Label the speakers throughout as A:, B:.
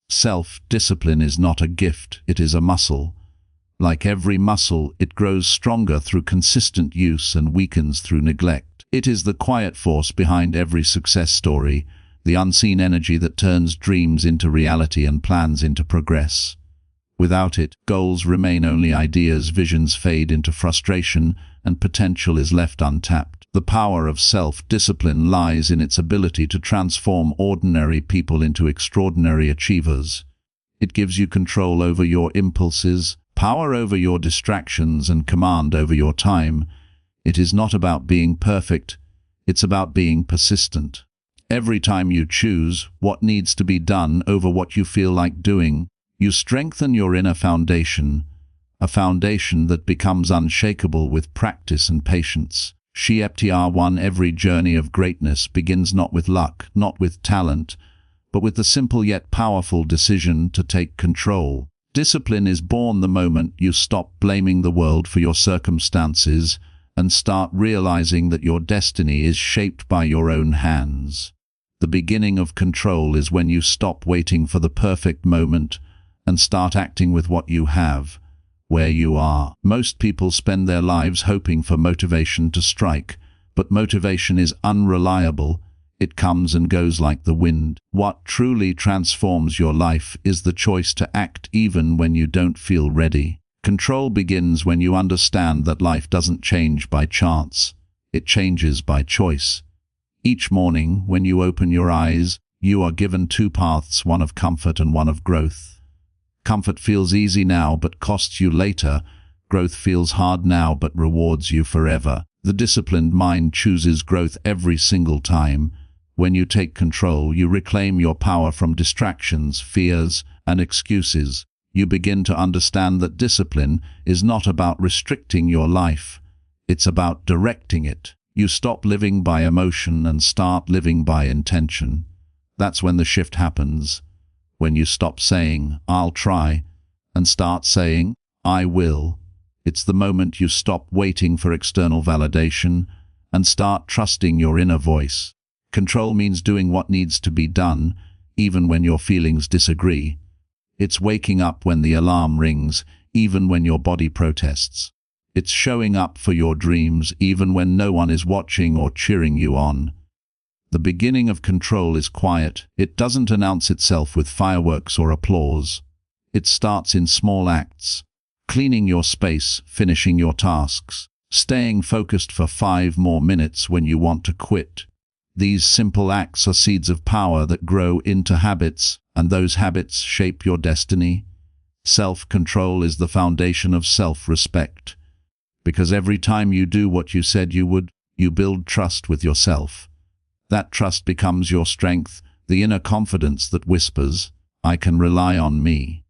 A: Self-discipline is not a gift, it is a muscle. Like every muscle, it grows stronger through consistent use and weakens through neglect. It is the quiet force behind every success story, the unseen energy that turns dreams into reality and plans into progress. Without it, goals remain only ideas, visions fade into frustration, and potential is left untapped. The power of self-discipline lies in its ability to transform ordinary people into extraordinary achievers. It gives you control over your impulses, power over your distractions, and command over your time. It is not about being perfect, it's about being persistent. Every time you choose what needs to be done over what you feel like doing, you strengthen your inner foundation, a foundation that becomes unshakable with practice and patience. Chapter 1. Every journey of greatness begins not with luck, not with talent, but with the simple yet powerful decision to take control. Discipline is born the moment you stop blaming the world for your circumstances and start realizing that your destiny is shaped by your own hands. The beginning of control is when you stop waiting for the perfect moment and start acting with what you have, where you are. Most people spend their lives hoping for motivation to strike, but motivation is unreliable. It comes and goes like the wind. What truly transforms your life is the choice to act even when you don't feel ready. Control begins when you understand that life doesn't change by chance. It changes by choice. Each morning, when you open your eyes, you are given two paths, one of comfort and one of growth. Comfort feels easy now but costs you later. Growth feels hard now but rewards you forever. The disciplined mind chooses growth every single time. When you take control, you reclaim your power from distractions, fears, and excuses. You begin to understand that discipline is not about restricting your life. It's about directing it. You stop living by emotion and start living by intention. That's when the shift happens. When you stop saying, "I'll try," and start saying, "I will." It's the moment you stop waiting for external validation and start trusting your inner voice. Control means doing what needs to be done, even when your feelings disagree. It's waking up when the alarm rings, even when your body protests. It's showing up for your dreams, even when no one is watching or cheering you on. The beginning of control is quiet. It doesn't announce itself with fireworks or applause. It starts in small acts. Cleaning your space, finishing your tasks, staying focused for 5 more minutes when you want to quit. These simple acts are seeds of power that grow into habits, and those habits shape your destiny. Self-control is the foundation of self-respect. Because every time you do what you said you would, you build trust with yourself. That trust becomes your strength, the inner confidence that whispers, "I can rely on me."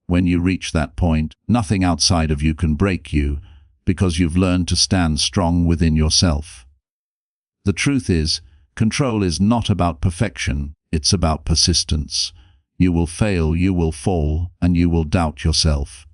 A: When you reach that point, nothing outside of you can break you, because you've learned to stand strong within yourself. The truth is, control is not about perfection, it's about persistence. You will fail, you will fall, and you will doubt yourself.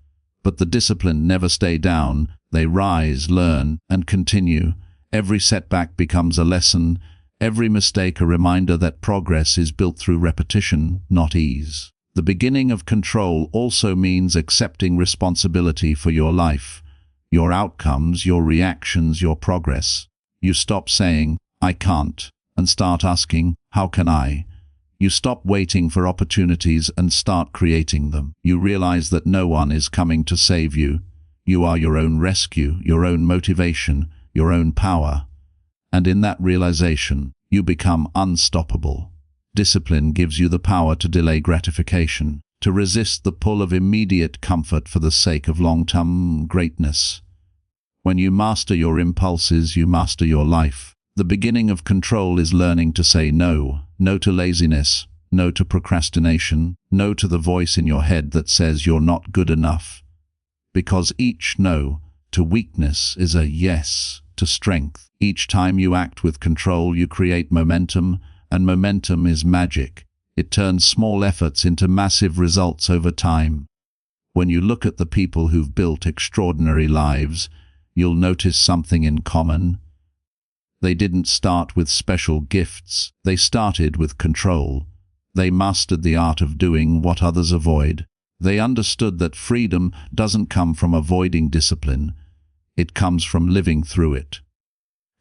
A: But the disciplined never stay down, they rise, learn, and continue. Every setback becomes a lesson, every mistake a reminder that progress is built through repetition, not ease. The beginning of control also means accepting responsibility for your life, your outcomes, your reactions, your progress. You stop saying, "I can't," and start asking, "How can I?" You stop waiting for opportunities and start creating them. You realize that no one is coming to save you. You are your own rescue, your own motivation, your own power. And in that realization, you become unstoppable. Discipline gives you the power to delay gratification, to resist the pull of immediate comfort for the sake of long-term greatness. When you master your impulses, you master your life. The beginning of control is learning to say no. No to laziness, no to procrastination, no to the voice in your head that says you're not good enough. Because each no to weakness is a yes to strength. Each time you act with control, you create momentum, and momentum is magic. It turns small efforts into massive results over time. When you look at the people who've built extraordinary lives, you'll notice something in common. They didn't start with special gifts. They started with control. They mastered the art of doing what others avoid. They understood that freedom doesn't come from avoiding discipline. It comes from living through it.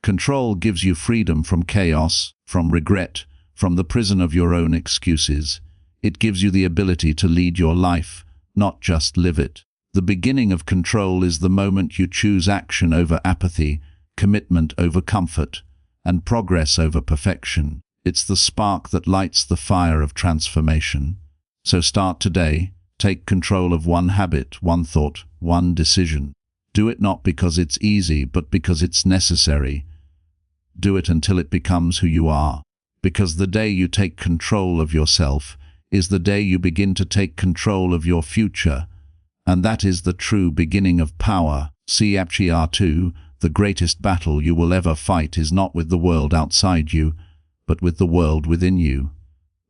A: Control gives you freedom from chaos, from regret, from the prison of your own excuses. It gives you the ability to lead your life, not just live it. The beginning of control is the moment you choose action over apathy, commitment over comfort, and progress over perfection. It's the spark that lights the fire of transformation. So start today. Take control of one habit, one thought, one decision. Do it not because it's easy, but because it's necessary. Do it until it becomes who you are. Because the day you take control of yourself is the day you begin to take control of your future. And that is the true beginning of power. See Chapter 2, the greatest battle you will ever fight is not with the world outside you, but with the world within you.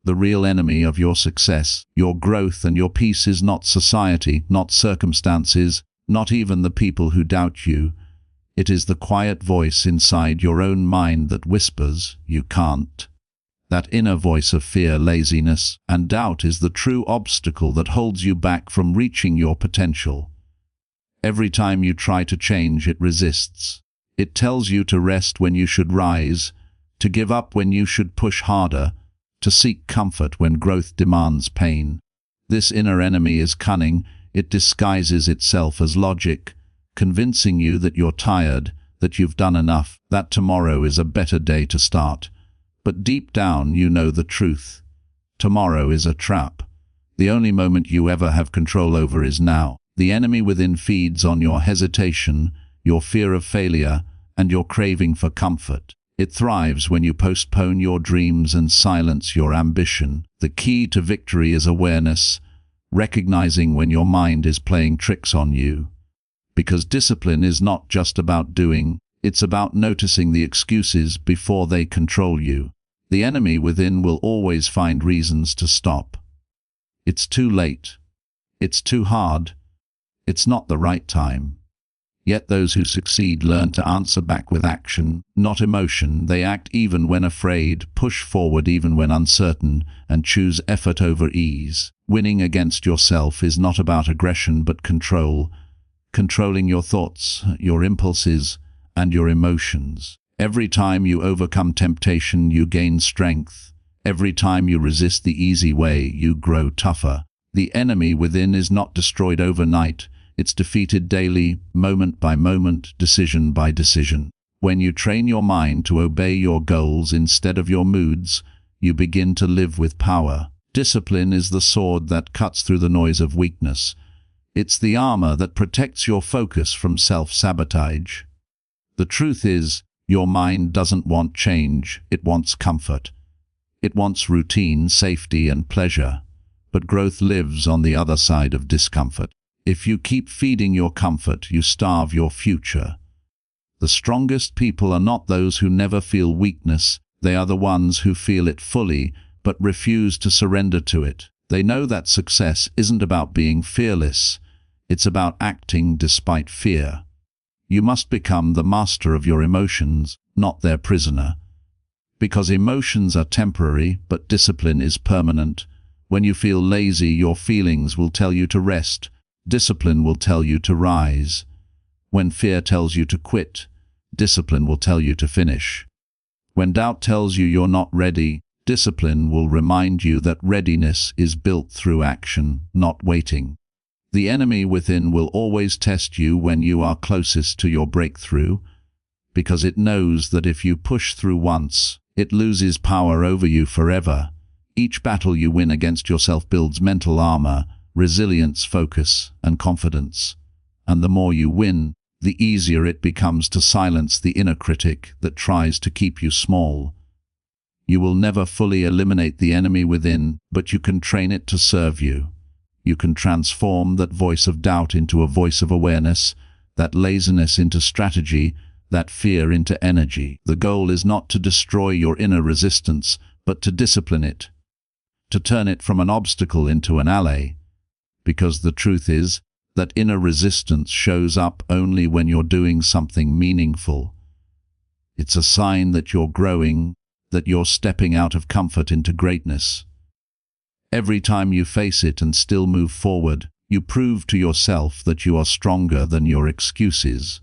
A: The real enemy of your success, your growth and your peace is not society, not circumstances, not even the people who doubt you. It is the quiet voice inside your own mind that whispers, "You can't." That inner voice of fear, laziness, and doubt is the true obstacle that holds you back from reaching your potential. Every time you try to change, it resists. It tells you to rest when you should rise, to give up when you should push harder, to seek comfort when growth demands pain. This inner enemy is cunning. It disguises itself as logic, convincing you that you're tired, that you've done enough, that tomorrow is a better day to start. But deep down you know the truth. Tomorrow is a trap. The only moment you ever have control over is now. The enemy within feeds on your hesitation, your fear of failure, and your craving for comfort. It thrives when you postpone your dreams and silence your ambition. The key to victory is awareness, recognizing when your mind is playing tricks on you. Because discipline is not just about doing, it's about noticing the excuses before they control you. The enemy within will always find reasons to stop. It's too late. It's too hard. It's not the right time. Yet those who succeed learn to answer back with action, not emotion. They act even when afraid, push forward even when uncertain, and choose effort over ease. Winning against yourself is not about aggression but control. Controlling your thoughts, your impulses, and your emotions. Every time you overcome temptation, you gain strength. Every time you resist the easy way, you grow tougher. The enemy within is not destroyed overnight. It's defeated daily, moment by moment, decision by decision. When you train your mind to obey your goals instead of your moods, you begin to live with power. Discipline is the sword that cuts through the noise of weakness. It's the armor that protects your focus from self-sabotage. The truth is, your mind doesn't want change, it wants comfort. It wants routine, safety, and pleasure. But growth lives on the other side of discomfort. If you keep feeding your comfort, you starve your future. The strongest people are not those who never feel weakness. They are the ones who feel it fully, but refuse to surrender to it. They know that success isn't about being fearless. It's about acting despite fear. You must become the master of your emotions, not their prisoner. Because emotions are temporary, but discipline is permanent. When you feel lazy, your feelings will tell you to rest. Discipline will tell you to rise. When fear tells you to quit, discipline will tell you to finish. When doubt tells you you're not ready, discipline will remind you that readiness is built through action, not waiting. The enemy within will always test you when you are closest to your breakthrough, because it knows that if you push through once, it loses power over you forever. Each battle you win against yourself builds mental armor, resilience, focus, and confidence. And the more you win, the easier it becomes to silence the inner critic that tries to keep you small. You will never fully eliminate the enemy within, but you can train it to serve you. You can transform that voice of doubt into a voice of awareness, that laziness into strategy, that fear into energy. The goal is not to destroy your inner resistance, but to discipline it, to turn it from an obstacle into an ally. Because the truth is that inner resistance shows up only when you're doing something meaningful. It's a sign that you're growing, that you're stepping out of comfort into greatness. Every time you face it and still move forward, you prove to yourself that you are stronger than your excuses.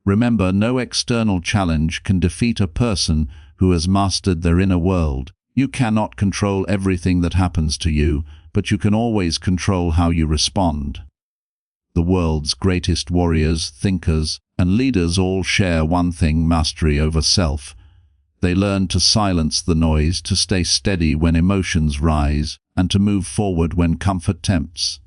A: Remember, no external challenge can defeat a person who has mastered their inner world. You cannot control everything that happens to you, but you can always control how you respond. The world's greatest warriors, thinkers, and leaders all share one thing: mastery over self. They learn to silence the noise, to stay steady when emotions rise, and to move forward when comfort tempts.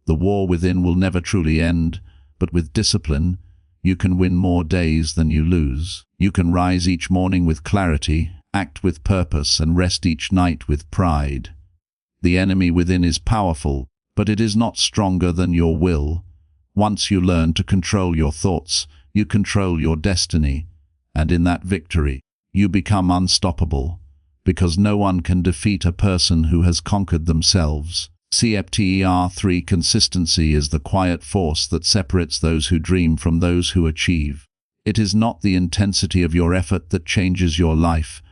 A: The war within will never truly end, but with discipline, you can win more days than you lose. You can rise each morning with clarity, act with purpose, and rest each night with pride. The enemy within is powerful, but it is not stronger than your will. Once you learn to control your thoughts, you control your destiny, and in that victory, you become unstoppable, because no one can defeat a person who has conquered themselves. Chapter 3. Consistency is the quiet force that separates those who dream from those who achieve. It is not the intensity of your effort that changes your life,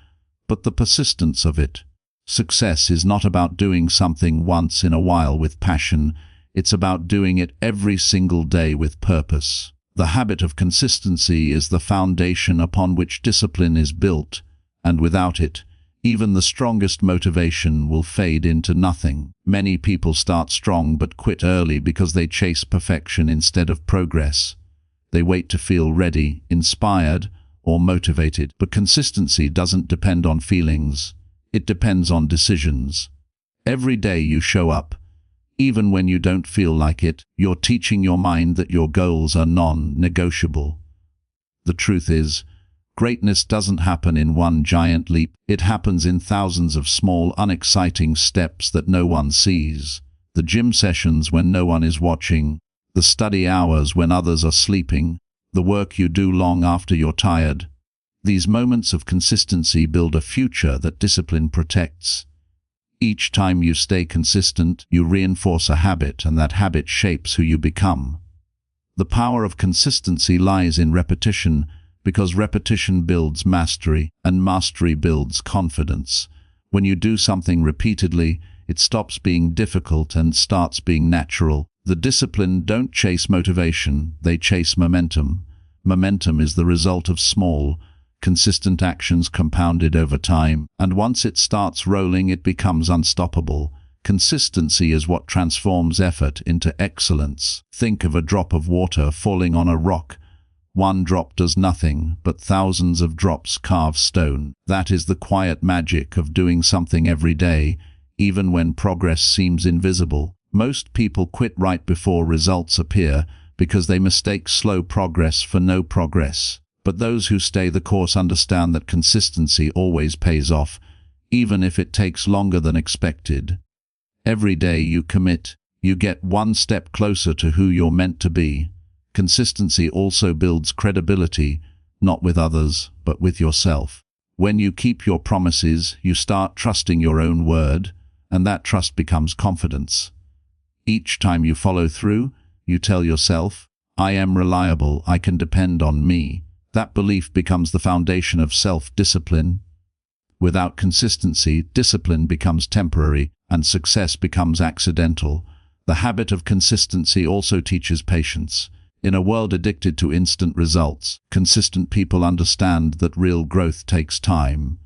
A: but the persistence of it. Success is not about doing something once in a while with passion. It's about doing it every single day with purpose. The habit of consistency is the foundation upon which discipline is built, and without it, even the strongest motivation will fade into nothing. Many people start strong but quit early because they chase perfection instead of progress. They wait to feel ready, inspired, or motivated. But consistency doesn't depend on feelings. It depends on decisions. Every day you show up, even when you don't feel like it, you're teaching your mind that your goals are non-negotiable. The truth is, greatness doesn't happen in one giant leap. It happens in thousands of small, unexciting steps that no one sees. The gym sessions when no one is watching, the study hours when others are sleeping, the work you do long after you're tired. These moments of consistency build a future that discipline protects. Each time you stay consistent, you reinforce a habit, and that habit shapes who you become. The power of consistency lies in repetition, because repetition builds mastery, and mastery builds confidence. When you do something repeatedly, it stops being difficult and starts being natural. The disciplined don't chase motivation, they chase momentum. Momentum is the result of small, consistent actions compounded over time, and once it starts rolling, it becomes unstoppable. Consistency is what transforms effort into excellence. Think of a drop of water falling on a rock. One drop does nothing, but thousands of drops carve stone. That is the quiet magic of doing something every day, even when progress seems invisible. Most people quit right before results appear because they mistake slow progress for no progress. But those who stay the course understand that consistency always pays off, even if it takes longer than expected. Every day you commit, you get one step closer to who you're meant to be. Consistency also builds credibility, not with others, but with yourself. When you keep your promises, you start trusting your own word, and that trust becomes confidence. Each time you follow through, you tell yourself, "I am reliable, I can depend on me." That belief becomes the foundation of self-discipline. Without consistency, discipline becomes temporary, and success becomes accidental. The habit of consistency also teaches patience. In a world addicted to instant results, consistent people understand that real growth takes time.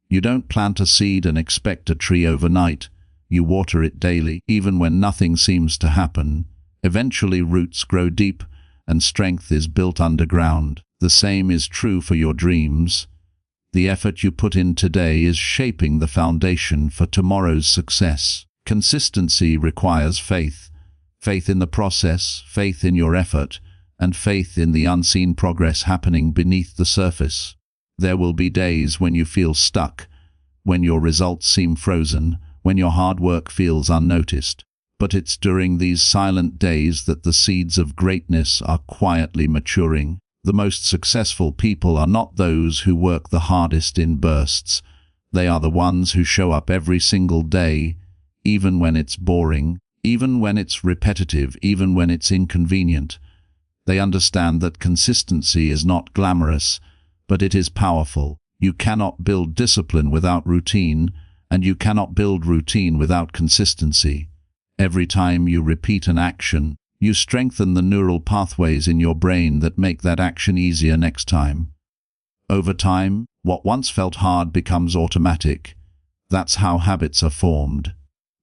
A: You don't plant a seed and expect a tree overnight. You water it daily, even when nothing seems to happen. Eventually roots grow deep, and strength is built underground. The same is true for your dreams. The effort you put in today is shaping the foundation for tomorrow's success. Consistency requires faith. Faith in the process, faith in your effort, and faith in the unseen progress happening beneath the surface. There will be days when you feel stuck, when your results seem frozen, when your hard work feels unnoticed. But it's during these silent days that the seeds of greatness are quietly maturing. The most successful people are not those who work the hardest in bursts. They are the ones who show up every single day, even when it's boring, even when it's repetitive, even when it's inconvenient. They understand that consistency is not glamorous, but it is powerful. You cannot build discipline without routine, and you cannot build routine without consistency. Every time you repeat an action, you strengthen the neural pathways in your brain that make that action easier next time. Over time, what once felt hard becomes automatic. That's how habits are formed.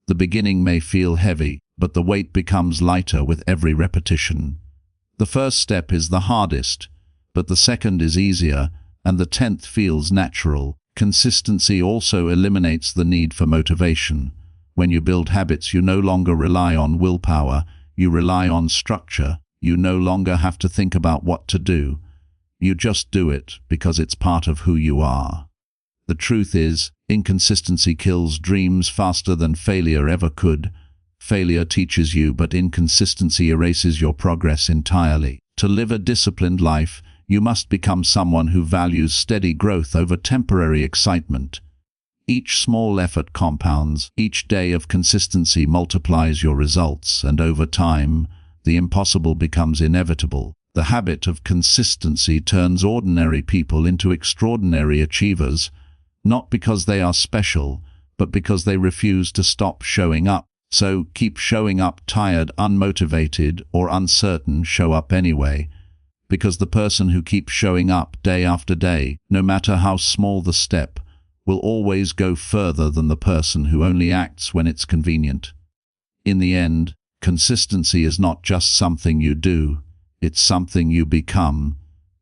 A: The beginning may feel heavy, but the weight becomes lighter with every repetition. The first step is the hardest, but the second is easier, and the 10th feels natural. Consistency also eliminates the need for motivation. When you build habits, you no longer rely on willpower, you rely on structure. You no longer have to think about what to do. You just do it because it's part of who you are. The truth is, inconsistency kills dreams faster than failure ever could. Failure teaches you, but inconsistency erases your progress entirely. To live a disciplined life, you must become someone who values steady growth over temporary excitement. Each small effort compounds, each day of consistency multiplies your results, and over time, the impossible becomes inevitable. The habit of consistency turns ordinary people into extraordinary achievers, not because they are special, but because they refuse to stop showing up. So keep showing up. Tired, unmotivated, or uncertain, show up anyway. Because the person who keeps showing up day after day, no matter how small the step, will always go further than the person who only acts when it's convenient. In the end, consistency is not just something you do, it's something you become.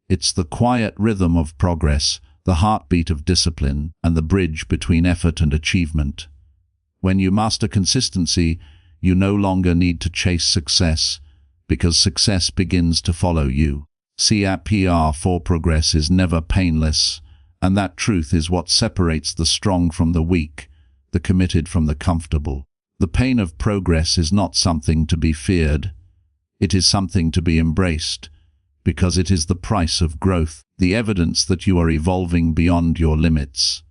A: It's the quiet rhythm of progress, the heartbeat of discipline, and the bridge between effort and achievement. When you master consistency, you no longer need to chase success, because success begins to follow you. CAPR for progress is never painless, and that truth is what separates the strong from the weak, the committed from the comfortable. The pain of progress is not something to be feared. It is something to be embraced, because it is the price of growth, the evidence that you are evolving beyond your limits.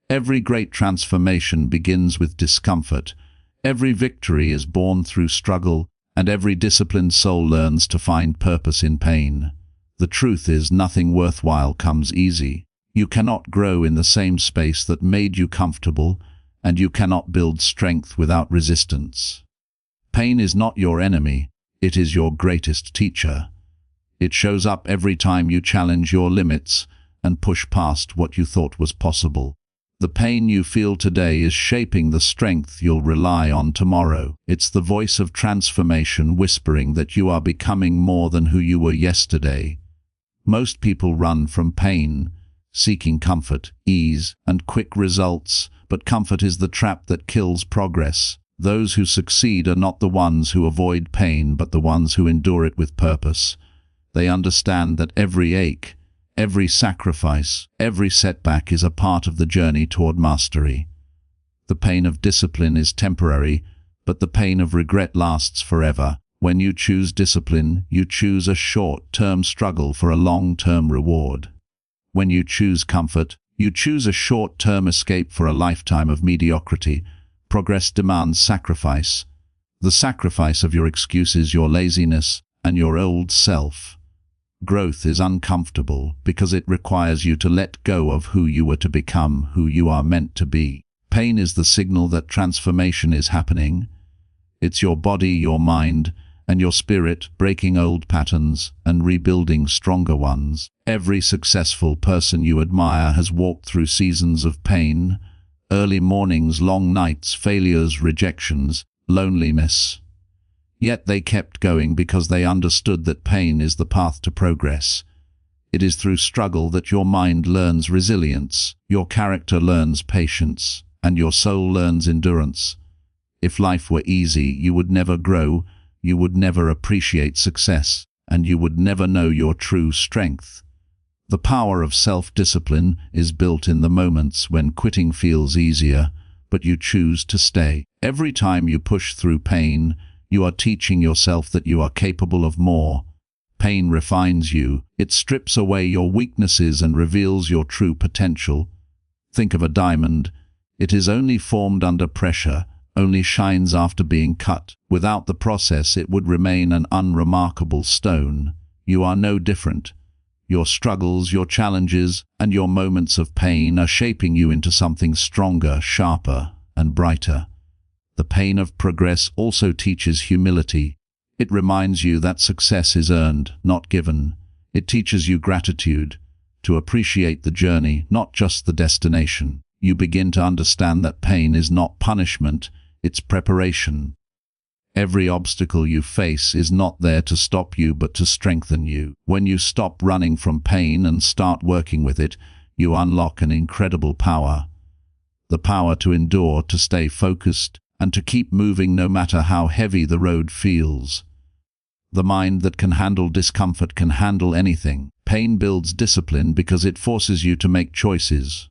A: Every great transformation begins with discomfort. Every victory is born through struggle, and every disciplined soul learns to find purpose in pain. The truth is, nothing worthwhile comes easy. You cannot grow in the same space that made you comfortable, and you cannot build strength without resistance. Pain is not your enemy, it is your greatest teacher. It shows up every time you challenge your limits and push past what you thought was possible. The pain you feel today is shaping the strength you'll rely on tomorrow. It's the voice of transformation whispering that you are becoming more than who you were yesterday. Most people run from pain, seeking comfort, ease, and quick results, but comfort is the trap that kills progress. Those who succeed are not the ones who avoid pain, but the ones who endure it with purpose. They understand that every ache, every sacrifice, every setback is a part of the journey toward mastery. The pain of discipline is temporary, but the pain of regret lasts forever. When you choose discipline, you choose a short-term struggle for a long-term reward. When you choose comfort, you choose a short-term escape for a lifetime of mediocrity. Progress demands sacrifice. The sacrifice of your excuses, your laziness, and your old self. Growth is uncomfortable because it requires you to let go of who you were to become who you are meant to be. Pain is the signal that transformation is happening. It's your body, your mind, and your spirit breaking old patterns and rebuilding stronger ones. Every successful person you admire has walked through seasons of pain, early mornings, long nights, failures, rejections, loneliness. Yet they kept going because they understood that pain is the path to progress. It is through struggle that your mind learns resilience, your character learns patience, and your soul learns endurance. If life were easy, you would never grow, you would never appreciate success, and you would never know your true strength. The power of self-discipline is built in the moments when quitting feels easier, but you choose to stay. Every time you push through pain, you are teaching yourself that you are capable of more. Pain refines you. It strips away your weaknesses and reveals your true potential. Think of a diamond. It is only formed under pressure, only shines after being cut. Without the process, it would remain an unremarkable stone. You are no different. Your struggles, your challenges, and your moments of pain are shaping you into something stronger, sharper, and brighter. The pain of progress also teaches humility. It reminds you that success is earned, not given. It teaches you gratitude, to appreciate the journey, not just the destination. You begin to understand that pain is not punishment, it's preparation. Every obstacle you face is not there to stop you but to strengthen you. When you stop running from pain and start working with it, you unlock an incredible power. The power to endure, to stay focused, and to keep moving no matter how heavy the road feels. The mind that can handle discomfort can handle anything. Pain builds discipline because it forces you to make choices.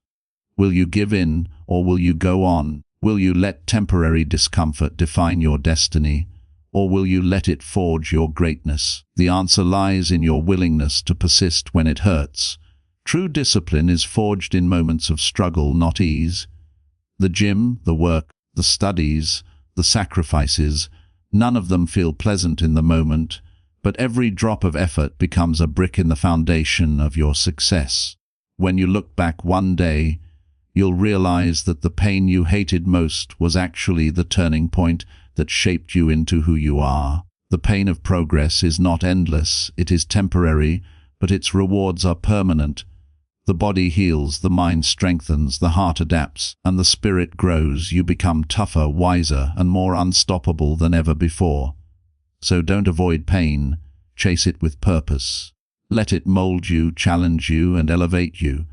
A: Will you give in, or will you go on? Will you let temporary discomfort define your destiny, or will you let it forge your greatness? The answer lies in your willingness to persist when it hurts. True discipline is forged in moments of struggle, not ease. The gym, the work, the studies, the sacrifices, none of them feel pleasant in the moment, but every drop of effort becomes a brick in the foundation of your success. When you look back one day, you'll realize that the pain you hated most was actually the turning point that shaped you into who you are. The pain of progress is not endless, it is temporary, but its rewards are permanent. The body heals, the mind strengthens, the heart adapts, and the spirit grows. You become tougher, wiser, and more unstoppable than ever before. So don't avoid pain, chase it with purpose. Let it mold you, challenge you, and elevate you.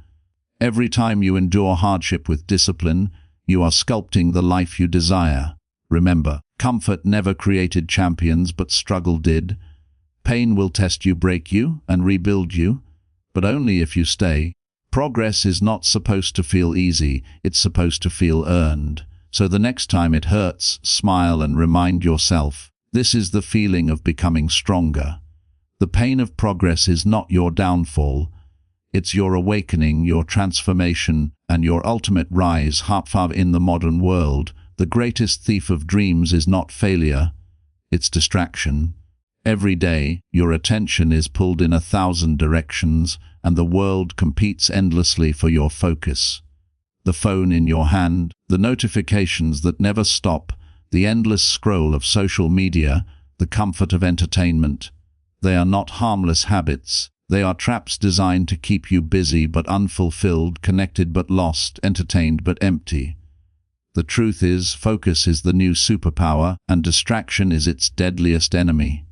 A: Every time you endure hardship with discipline, you are sculpting the life you desire. Remember, comfort never created champions, but struggle did. Pain will test you, break you, and rebuild you, but only if you stay. Progress is not supposed to feel easy, it's supposed to feel earned. So the next time it hurts, smile and remind yourself, this is the feeling of becoming stronger. The pain of progress is not your downfall. It's your awakening, your transformation, and your ultimate rise. In the modern world, the greatest thief of dreams is not failure, it's distraction. Every day, your attention is pulled in 1,000 directions, and the world competes endlessly for your focus. The phone in your hand, the notifications that never stop, the endless scroll of social media, the comfort of entertainment. They are not harmless habits. They are traps designed to keep you busy but unfulfilled, connected but lost, entertained but empty. The truth is, focus is the new superpower, and distraction is its deadliest enemy.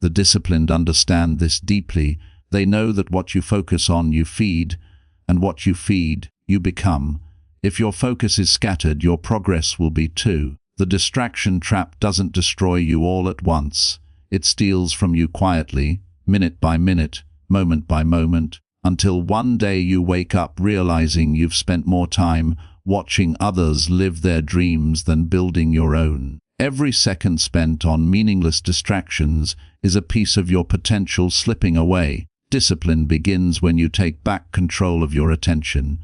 A: The disciplined understand this deeply. They know that what you focus on, you feed, and what you feed, you become. If your focus is scattered, your progress will be too. The distraction trap doesn't destroy you all at once. It steals from you quietly, minute by minute, moment by moment, until one day you wake up realizing you've spent more time watching others live their dreams than building your own. Every second spent on meaningless distractions is a piece of your potential slipping away. Discipline begins when you take back control of your attention.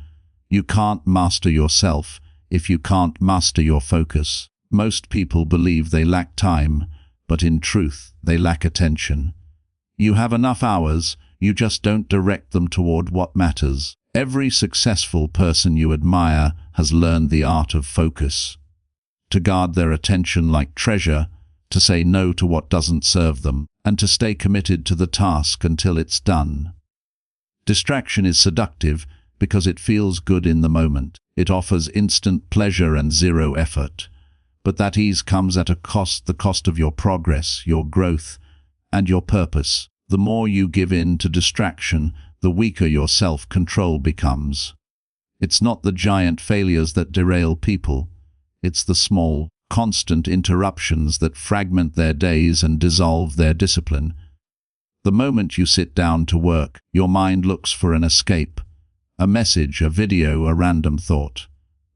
A: You can't master yourself if you can't master your focus. Most people believe they lack time, but in truth, they lack attention. You have enough hours, you just don't direct them toward what matters. Every successful person you admire has learned the art of focus. To guard their attention like treasure, to say no to what doesn't serve them, and to stay committed to the task until it's done. Distraction is seductive because it feels good in the moment. It offers instant pleasure and zero effort. But that ease comes at a cost, the cost of your progress, your growth, and your purpose. The more you give in to distraction, the weaker your self-control becomes. It's not the giant failures that derail people. It's the small, constant interruptions that fragment their days and dissolve their discipline. The moment you sit down to work, your mind looks for an escape, a message, a video, a random thought.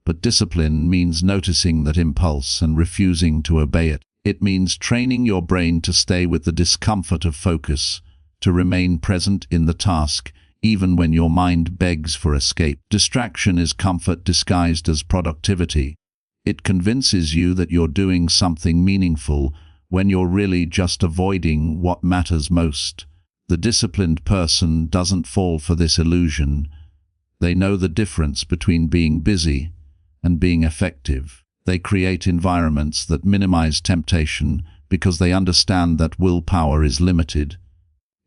A: But discipline means noticing that impulse and refusing to obey it. It means training your brain to stay with the discomfort of focus, to remain present in the task, even when your mind begs for escape. Distraction is comfort disguised as productivity. It convinces you that you're doing something meaningful when you're really just avoiding what matters most. The disciplined person doesn't fall for this illusion. They know the difference between being busy and being effective. They create environments that minimize temptation because they understand that willpower is limited.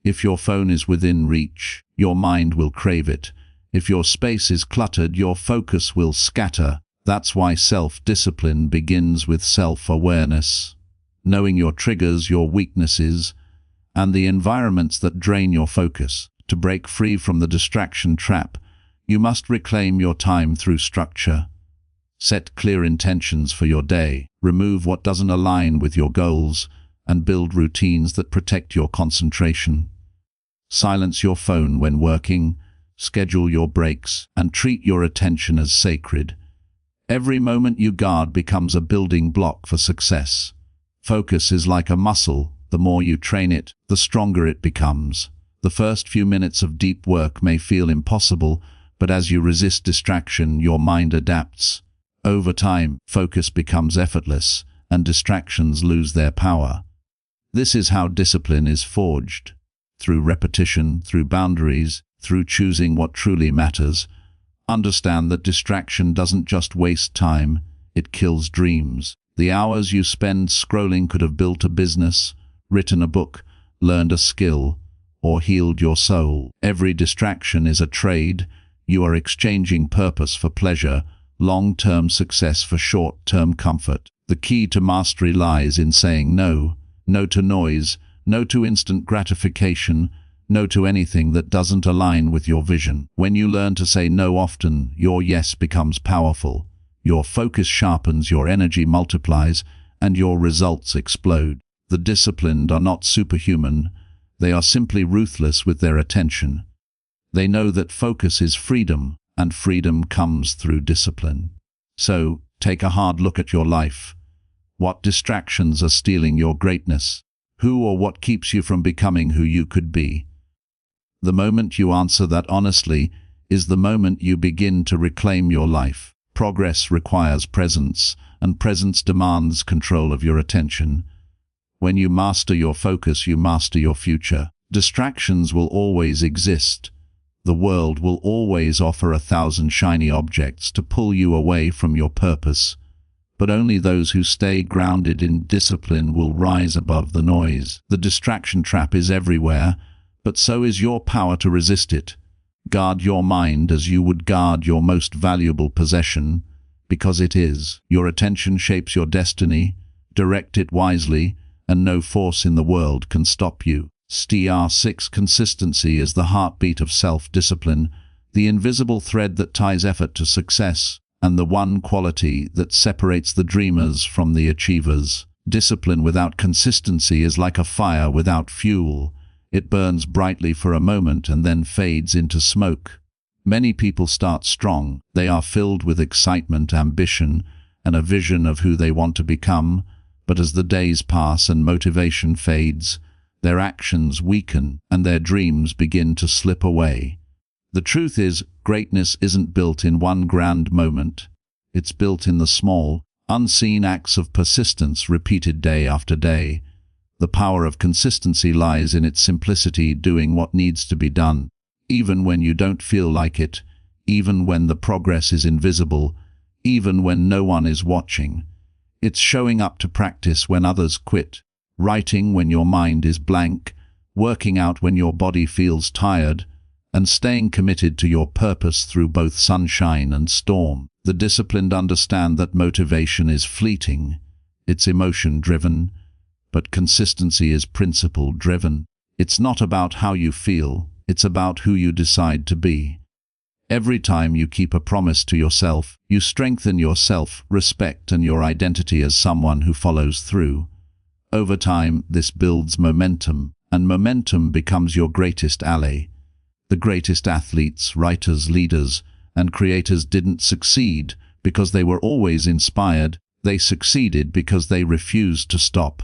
A: If your phone is within reach, your mind will crave it. If your space is cluttered, your focus will scatter. That's why self-discipline begins with self-awareness. Knowing your triggers, your weaknesses, and the environments that drain your focus. To break free from the distraction trap, you must reclaim your time through structure. Set clear intentions for your day, remove what doesn't align with your goals, and build routines that protect your concentration. Silence your phone when working, schedule your breaks, and treat your attention as sacred. Every moment you guard becomes a building block for success. Focus is like a muscle. The more you train it, the stronger it becomes. The first few minutes of deep work may feel impossible, but as you resist distraction, your mind adapts. Over time, focus becomes effortless, and distractions lose their power. This is how discipline is forged. Through repetition, through boundaries, through choosing what truly matters. Understand that distraction doesn't just waste time, it kills dreams. The hours you spend scrolling could have built a business, written a book, learned a skill, or healed your soul. Every distraction is a trade. You are exchanging purpose for pleasure, long-term success for short-term comfort. The key to mastery lies in saying no. No to noise, no to instant gratification, no to anything that doesn't align with your vision. When you learn to say no often, your yes becomes powerful. Your focus sharpens, your energy multiplies, and your results explode. The disciplined are not superhuman. They are simply ruthless with their attention. They know that focus is freedom, and freedom comes through discipline. So, take a hard look at your life. What distractions are stealing your greatness? Who or what keeps you from becoming who you could be? The moment you answer that honestly is the moment you begin to reclaim your life. Progress requires presence, and presence demands control of your attention. When you master your focus, you master your future. Distractions will always exist. The world will always offer 1,000 shiny objects to pull you away from your purpose. But only those who stay grounded in discipline will rise above the noise. The distraction trap is everywhere, but so is your power to resist it. Guard your mind as you would guard your most valuable possession, because it is. Your attention shapes your destiny. Direct it wisely, and no force in the world can stop you. STR6 Consistency is the heartbeat of self-discipline, the invisible thread that ties effort to success, and the one quality that separates the dreamers from the achievers. Discipline without consistency is like a fire without fuel. It burns brightly for a moment and then fades into smoke. Many people start strong. They are filled with excitement, ambition, and a vision of who they want to become. But as the days pass and motivation fades, their actions weaken and their dreams begin to slip away. The truth is, greatness isn't built in one grand moment. It's built in the small, unseen acts of persistence repeated day after day. The power of consistency lies in its simplicity, doing what needs to be done, even when you don't feel like it, even when the progress is invisible, even when no one is watching. It's showing up to practice when others quit, writing when your mind is blank, working out when your body feels tired, and staying committed to your purpose through both sunshine and storm. The disciplined understand that motivation is fleeting. It's emotion-driven, but consistency is principle-driven. It's not about how you feel, it's about who you decide to be. Every time you keep a promise to yourself, you strengthen your self-respect and your identity as someone who follows through. Over time, this builds momentum, and momentum becomes your greatest ally. The greatest athletes, writers, leaders, and creators didn't succeed because they were always inspired. They succeeded because they refused to stop.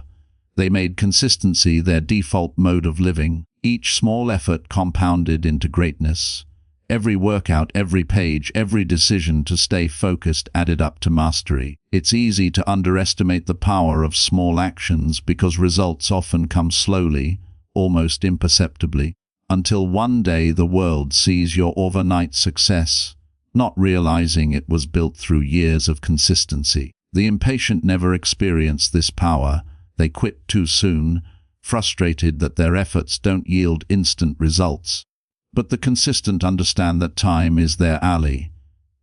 A: They made consistency their default mode of living. Each small effort compounded into greatness. Every workout, every page, every decision to stay focused added up to mastery. It's easy to underestimate the power of small actions because results often come slowly, almost imperceptibly, until one day the world sees your overnight success, not realizing it was built through years of consistency. The impatient never experience this power. They quit too soon, frustrated that their efforts don't yield instant results. But the consistent understand that time is their ally.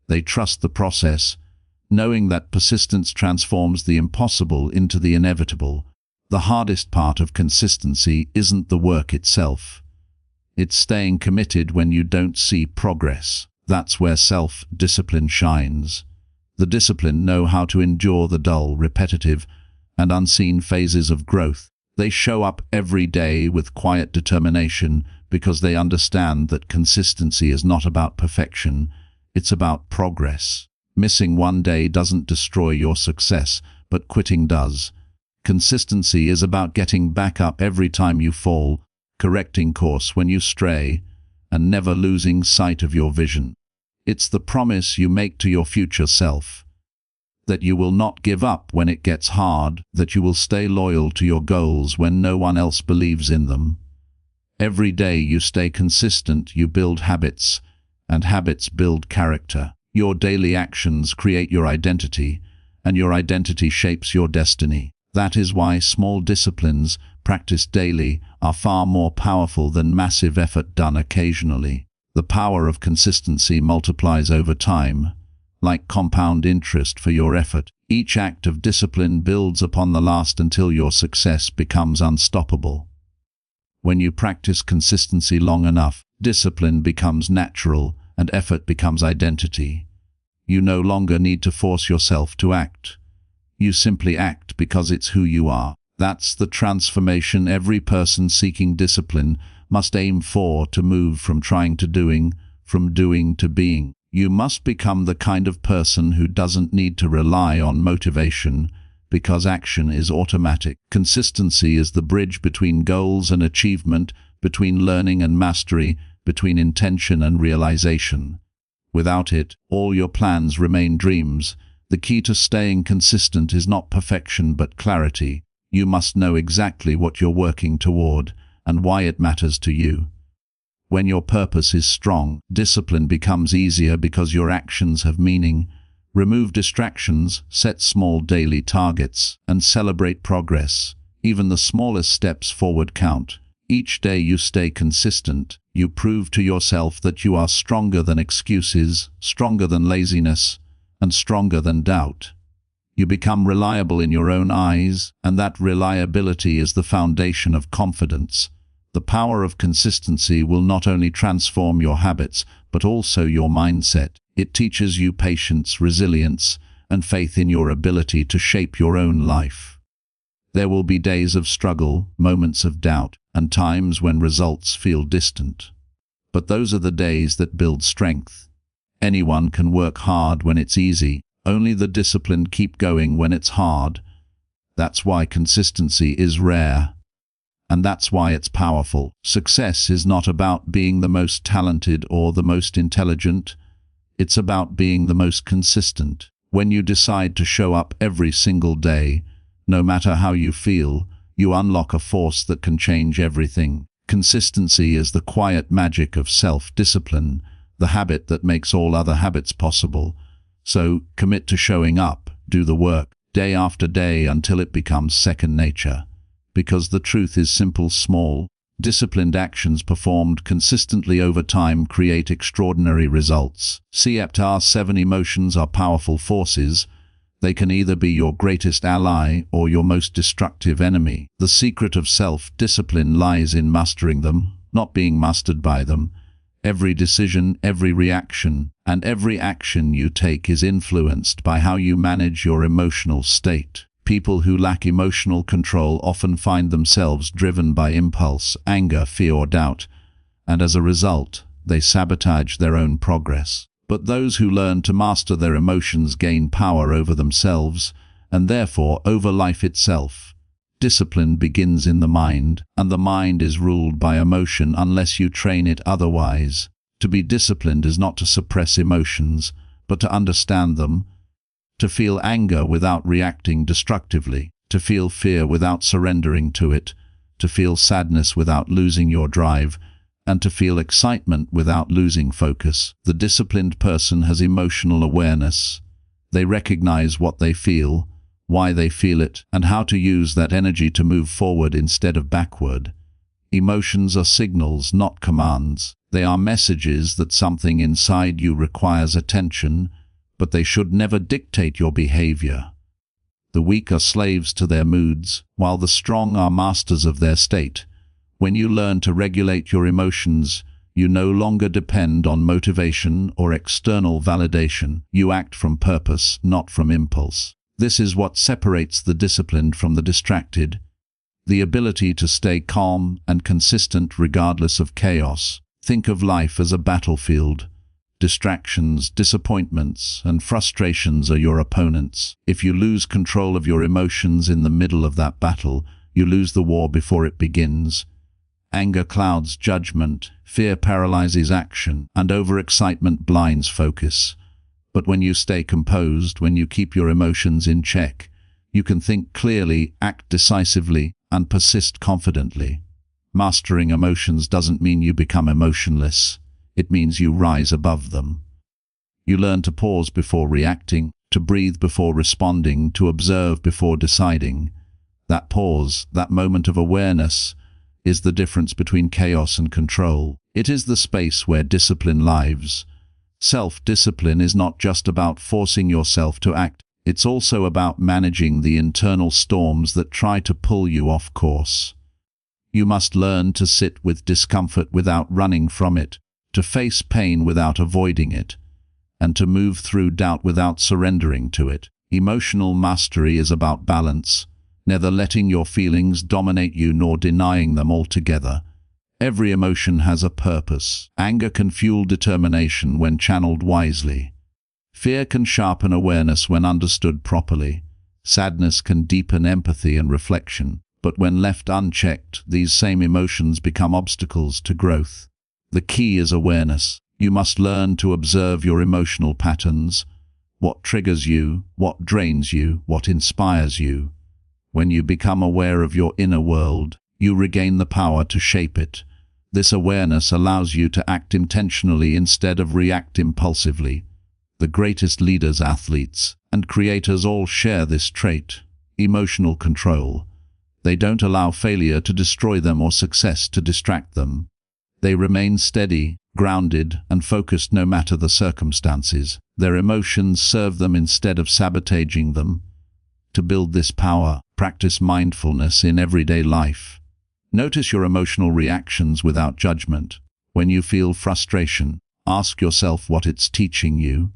A: They trust the process, knowing that persistence transforms the impossible into the inevitable. The hardest part of consistency isn't the work itself. It's staying committed when you don't see progress. That's where self-discipline shines. The disciplined know how to endure the dull, repetitive, and unseen phases of growth. They show up every day with quiet determination because they understand that consistency is not about perfection, it's about progress. Missing one day doesn't destroy your success, but quitting does. Consistency is about getting back up every time you fall, correcting course when you stray, and never losing sight of your vision. It's the promise you make to your future self, that you will not give up when it gets hard, that you will stay loyal to your goals when no one else believes in them. Every day you stay consistent, you build habits, and habits build character. Your daily actions create your identity, and your identity shapes your destiny. That is why small disciplines, practiced daily, are far more powerful than massive effort done occasionally. The power of consistency multiplies over time, like compound interest for your effort. Each act of discipline builds upon the last until your success becomes unstoppable. When you practice consistency long enough, discipline becomes natural and effort becomes identity. You no longer need to force yourself to act. You simply act because it's who you are. That's the transformation every person seeking discipline must aim for, to move from trying to doing, from doing to being. You must become the kind of person who doesn't need to rely on motivation, because action is automatic. Consistency is the bridge between goals and achievement, between learning and mastery, between intention and realization. Without it, all your plans remain dreams. The key to staying consistent is not perfection but clarity. You must know exactly what you're working toward and why it matters to you. When your purpose is strong, discipline becomes easier because your actions have meaning. Remove distractions, set small daily targets, and celebrate progress. Even the smallest steps forward count. Each day you stay consistent, you prove to yourself that you are stronger than excuses, stronger than laziness, and stronger than doubt. You become reliable in your own eyes, and that reliability is the foundation of confidence. The power of consistency will not only transform your habits, but also your mindset. It teaches you patience, resilience, and faith in your ability to shape your own life. There will be days of struggle, moments of doubt, and times when results feel distant. But those are the days that build strength. Anyone can work hard when it's easy. Only the disciplined keep going when it's hard. That's why consistency is rare. And that's why it's powerful. Success is not about being the most talented or the most intelligent. It's about being the most consistent. When you decide to show up every single day, no matter how you feel, you unlock a force that can change everything. Consistency is the quiet magic of self-discipline, the habit that makes all other habits possible. So, commit to showing up, do the work, day after day until it becomes second nature. Because the truth is simple, small, disciplined actions performed consistently over time create extraordinary results. Chapter 7. Emotions are powerful forces. They can either be your greatest ally or your most destructive enemy. The secret of self-discipline lies in mastering them, not being mastered by them. Every decision, every reaction, and every action you take is influenced by how you manage your emotional state. People who lack emotional control often find themselves driven by impulse, anger, fear, or doubt, and as a result, they sabotage their own progress. But those who learn to master their emotions gain power over themselves, and therefore over life itself. Discipline begins in the mind, and the mind is ruled by emotion unless you train it otherwise. To be disciplined is not to suppress emotions, but to understand them, to feel anger without reacting destructively, to feel fear without surrendering to it, to feel sadness without losing your drive, and to feel excitement without losing focus. The disciplined person has emotional awareness. They recognize what they feel, why they feel it, and how to use that energy to move forward instead of backward. Emotions are signals, not commands. They are messages that something inside you requires attention, but they should never dictate your behavior. The weak are slaves to their moods, while the strong are masters of their state. When you learn to regulate your emotions, you no longer depend on motivation or external validation. You act from purpose, not from impulse. This is what separates the disciplined from the distracted. The ability to stay calm and consistent regardless of chaos. Think of life as a battlefield. Distractions, disappointments, and frustrations are your opponents. If you lose control of your emotions in the middle of that battle, you lose the war before it begins. Anger clouds judgment, fear paralyzes action, and overexcitement blinds focus. But when you stay composed, when you keep your emotions in check, you can think clearly, act decisively, and persist confidently. Mastering emotions doesn't mean you become emotionless. It means you rise above them. You learn to pause before reacting, to breathe before responding, to observe before deciding. That pause, that moment of awareness, is the difference between chaos and control. It is the space where discipline lives. Self-discipline is not just about forcing yourself to act. It's also about managing the internal storms that try to pull you off course. You must learn to sit with discomfort without running from it, to face pain without avoiding it, and to move through doubt without surrendering to it. Emotional mastery is about balance, neither letting your feelings dominate you nor denying them altogether. Every emotion has a purpose. Anger can fuel determination when channeled wisely. Fear can sharpen awareness when understood properly. Sadness can deepen empathy and reflection, but when left unchecked, these same emotions become obstacles to growth. The key is awareness. You must learn to observe your emotional patterns, what triggers you, what drains you, what inspires you. When you become aware of your inner world, you regain the power to shape it. This awareness allows you to act intentionally instead of react impulsively. The greatest leaders, athletes, and creators all share this trait, emotional control. They don't allow failure to destroy them or success to distract them. They remain steady, grounded, and focused no matter the circumstances. Their emotions serve them instead of sabotaging them. To build this power, practice mindfulness in everyday life. Notice your emotional reactions without judgment. When you feel frustration, ask yourself what it's teaching you.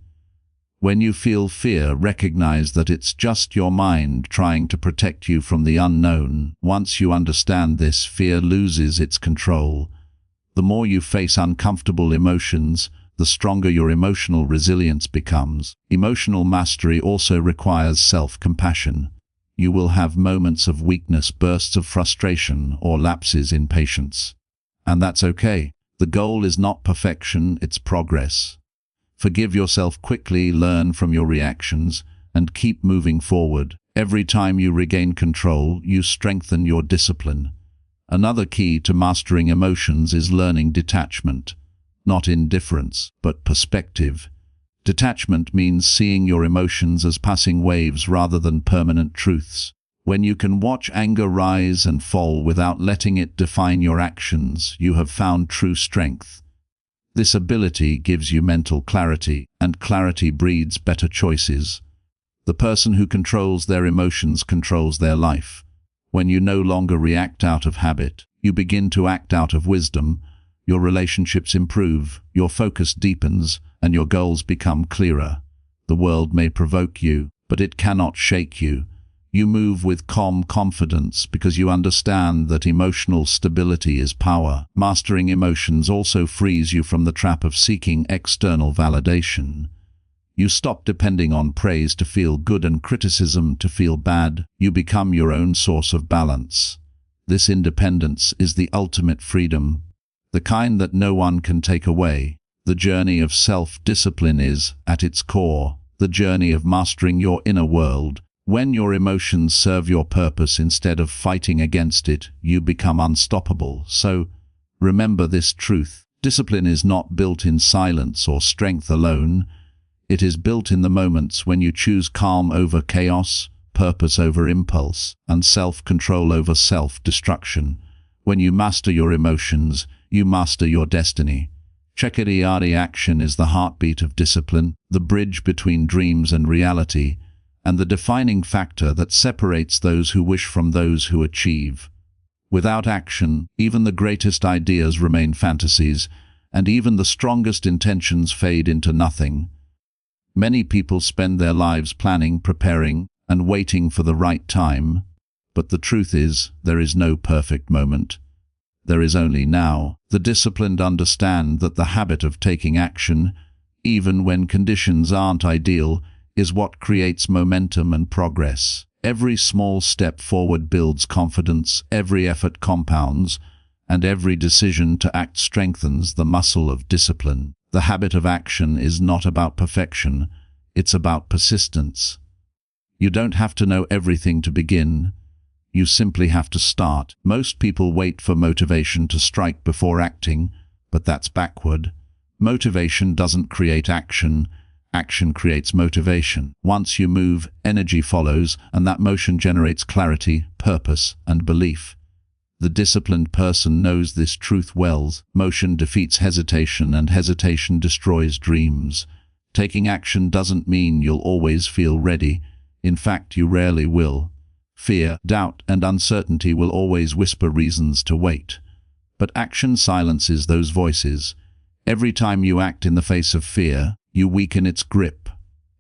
A: When you feel fear, recognize that it's just your mind trying to protect you from the unknown. Once you understand this, fear loses its control. The more you face uncomfortable emotions, the stronger your emotional resilience becomes. Emotional mastery also requires self-compassion. You will have moments of weakness, bursts of frustration, or lapses in patience. And that's okay. The goal is not perfection, it's progress. Forgive yourself quickly, learn from your reactions, and keep moving forward. Every time you regain control, you strengthen your discipline. Another key to mastering emotions is learning detachment. Not indifference, but perspective. Detachment means seeing your emotions as passing waves rather than permanent truths. When you can watch anger rise and fall without letting it define your actions, you have found true strength. This ability gives you mental clarity, and clarity breeds better choices. The person who controls their emotions controls their life. When you no longer react out of habit, you begin to act out of wisdom. Your relationships improve, your focus deepens, and your goals become clearer. The world may provoke you, but it cannot shake you. You move with calm confidence because you understand that emotional stability is power. Mastering emotions also frees you from the trap of seeking external validation. You stop depending on praise to feel good and criticism to feel bad. You become your own source of balance. This independence is the ultimate freedom, the kind that no one can take away. The journey of self-discipline is, at its core, the journey of mastering your inner world, When your emotions serve your purpose instead of fighting against it, you become unstoppable. So, remember this truth. Discipline is not built in silence or strength alone. It is built in the moments when you choose calm over chaos, purpose over impulse, and self-control over self-destruction. When you master your emotions, you master your destiny. Chekariari action is the heartbeat of discipline, the bridge between dreams and reality, and the defining factor that separates those who wish from those who achieve. Without action, even the greatest ideas remain fantasies, and even the strongest intentions fade into nothing. Many people spend their lives planning, preparing, and waiting for the right time, but the truth is, there is no perfect moment. There is only now. The disciplined understand that the habit of taking action, even when conditions aren't ideal, is what creates momentum and progress. Every small step forward builds confidence, every effort compounds, and every decision to act strengthens the muscle of discipline. The habit of action is not about perfection, it's about persistence. You don't have to know everything to begin. You simply have to start. Most people wait for motivation to strike before acting, but that's backward. Motivation doesn't create action. Action creates motivation. Once you move, energy follows, and that motion generates clarity, purpose, and belief. The disciplined person knows this truth well. Motion defeats hesitation, and hesitation destroys dreams. Taking action doesn't mean you'll always feel ready. In fact, you rarely will. Fear, doubt, and uncertainty will always whisper reasons to wait. But action silences those voices. Every time you act in the face of fear, you weaken its grip.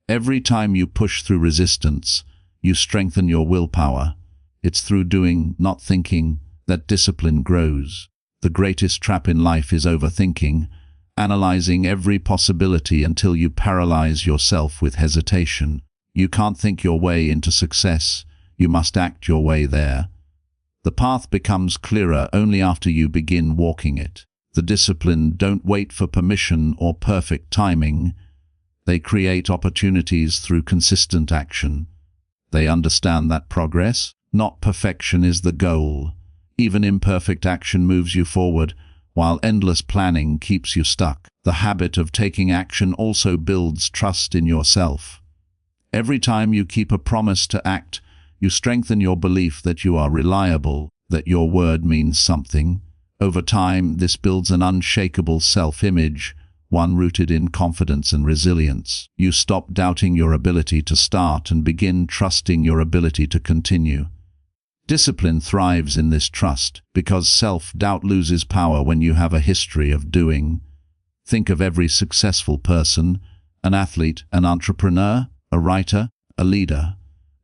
A: Every time you push through resistance, you strengthen your willpower. It's through doing, not thinking, that discipline grows. The greatest trap in life is overthinking, analyzing every possibility until you paralyze yourself with hesitation. You can't think your way into success. You must act your way there. The path becomes clearer only after you begin walking it. The disciplined don't wait for permission or perfect timing. They create opportunities through consistent action. They understand that progress, not perfection, is the goal. Even imperfect action moves you forward, while endless planning keeps you stuck. The habit of taking action also builds trust in yourself. Every time you keep a promise to act, you strengthen your belief that you are reliable, that your word means something. Over time, this builds an unshakable self-image, one rooted in confidence and resilience. You stop doubting your ability to start and begin trusting your ability to continue. Discipline thrives in this trust, because self-doubt loses power when you have a history of doing. Think of every successful person, an athlete, an entrepreneur, a writer, a leader.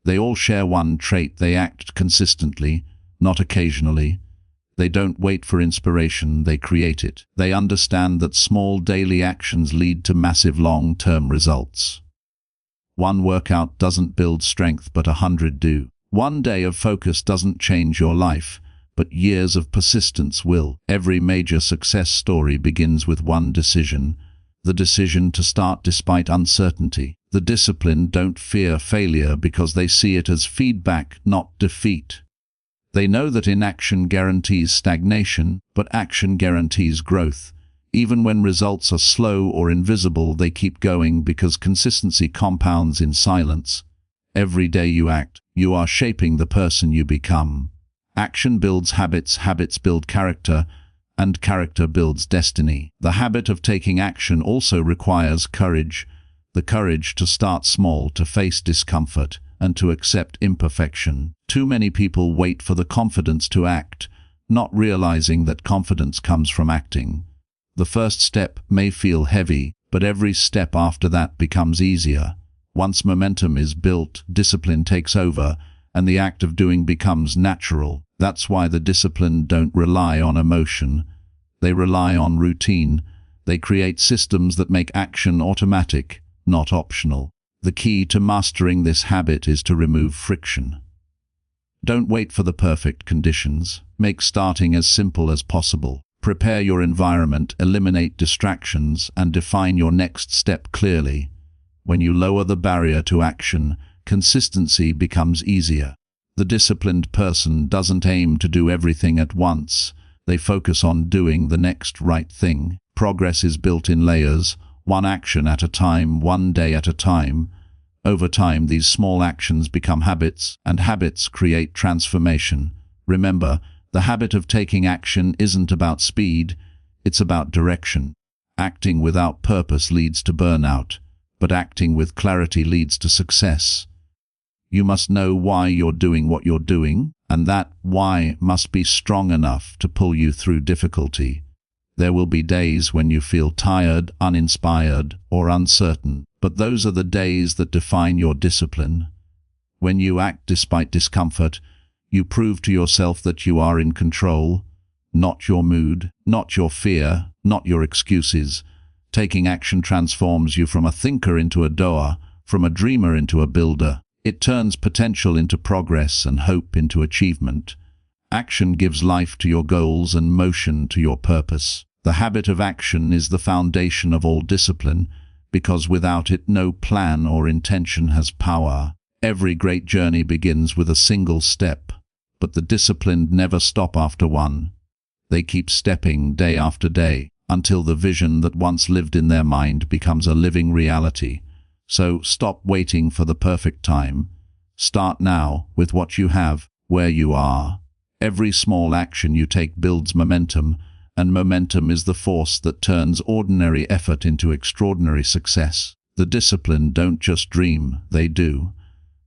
A: They all share one trait: they act consistently, not occasionally. They don't wait for inspiration, they create it. They understand that small daily actions lead to massive long-term results. One workout doesn't build strength, but 100 do. One day of focus doesn't change your life, but years of persistence will. Every major success story begins with one decision: the decision to start despite uncertainty. The disciplined don't fear failure because they see it as feedback, not defeat. They know that inaction guarantees stagnation, but action guarantees growth. Even when results are slow or invisible, they keep going because consistency compounds in silence. Every day you act, you are shaping the person you become. Action builds habits, habits build character, and character builds destiny. The habit of taking action also requires courage. The courage to start small, to face discomfort, and to accept imperfection. Too many people wait for the confidence to act, not realizing that confidence comes from acting. The first step may feel heavy, but every step after that becomes easier. Once momentum is built, discipline takes over, and the act of doing becomes natural. That's why the disciplined don't rely on emotion. They rely on routine. They create systems that make action automatic, not optional. The key to mastering this habit is to remove friction. Don't wait for the perfect conditions. Make starting as simple as possible. Prepare your environment, eliminate distractions, and define your next step clearly. When you lower the barrier to action, consistency becomes easier. The disciplined person doesn't aim to do everything at once. They focus on doing the next right thing. Progress is built in layers, one action at a time, one day at a time. Over time, these small actions become habits, and habits create transformation. Remember, the habit of taking action isn't about speed, it's about direction. Acting without purpose leads to burnout, but acting with clarity leads to success. You must know why you're doing what you're doing, and that why must be strong enough to pull you through difficulty. There will be days when you feel tired, uninspired, or uncertain, but those are the days that define your discipline. When you act despite discomfort, you prove to yourself that you are in control, not your mood, not your fear, not your excuses. Taking action transforms you from a thinker into a doer, from a dreamer into a builder. It turns potential into progress and hope into achievement. Action gives life to your goals and motion to your purpose. The habit of action is the foundation of all discipline, because without it no plan or intention has power. Every great journey begins with a single step, but the disciplined never stop after one. They keep stepping day after day, until the vision that once lived in their mind becomes a living reality. So stop waiting for the perfect time. Start now with what you have, where you are. Every small action you take builds momentum, and momentum is the force that turns ordinary effort into extraordinary success. The disciplined don't just dream, they do.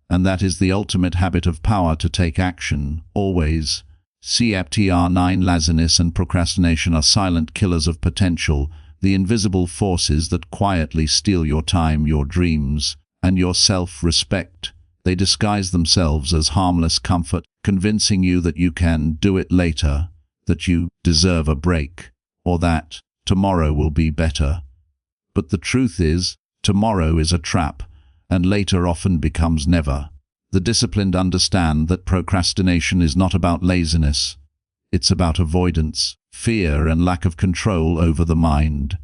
A: And that is the ultimate habit of power, to take action, always. Chapter 9. Laziness and procrastination are silent killers of potential, the invisible forces that quietly steal your time, your dreams, and your self-respect. They disguise themselves as harmless comfort, convincing you that you can do it later, that you deserve a break, or that tomorrow will be better. But the truth is, tomorrow is a trap, and later often becomes never. The disciplined understand that procrastination is not about laziness. It's about avoidance, fear, and lack of control over the mind.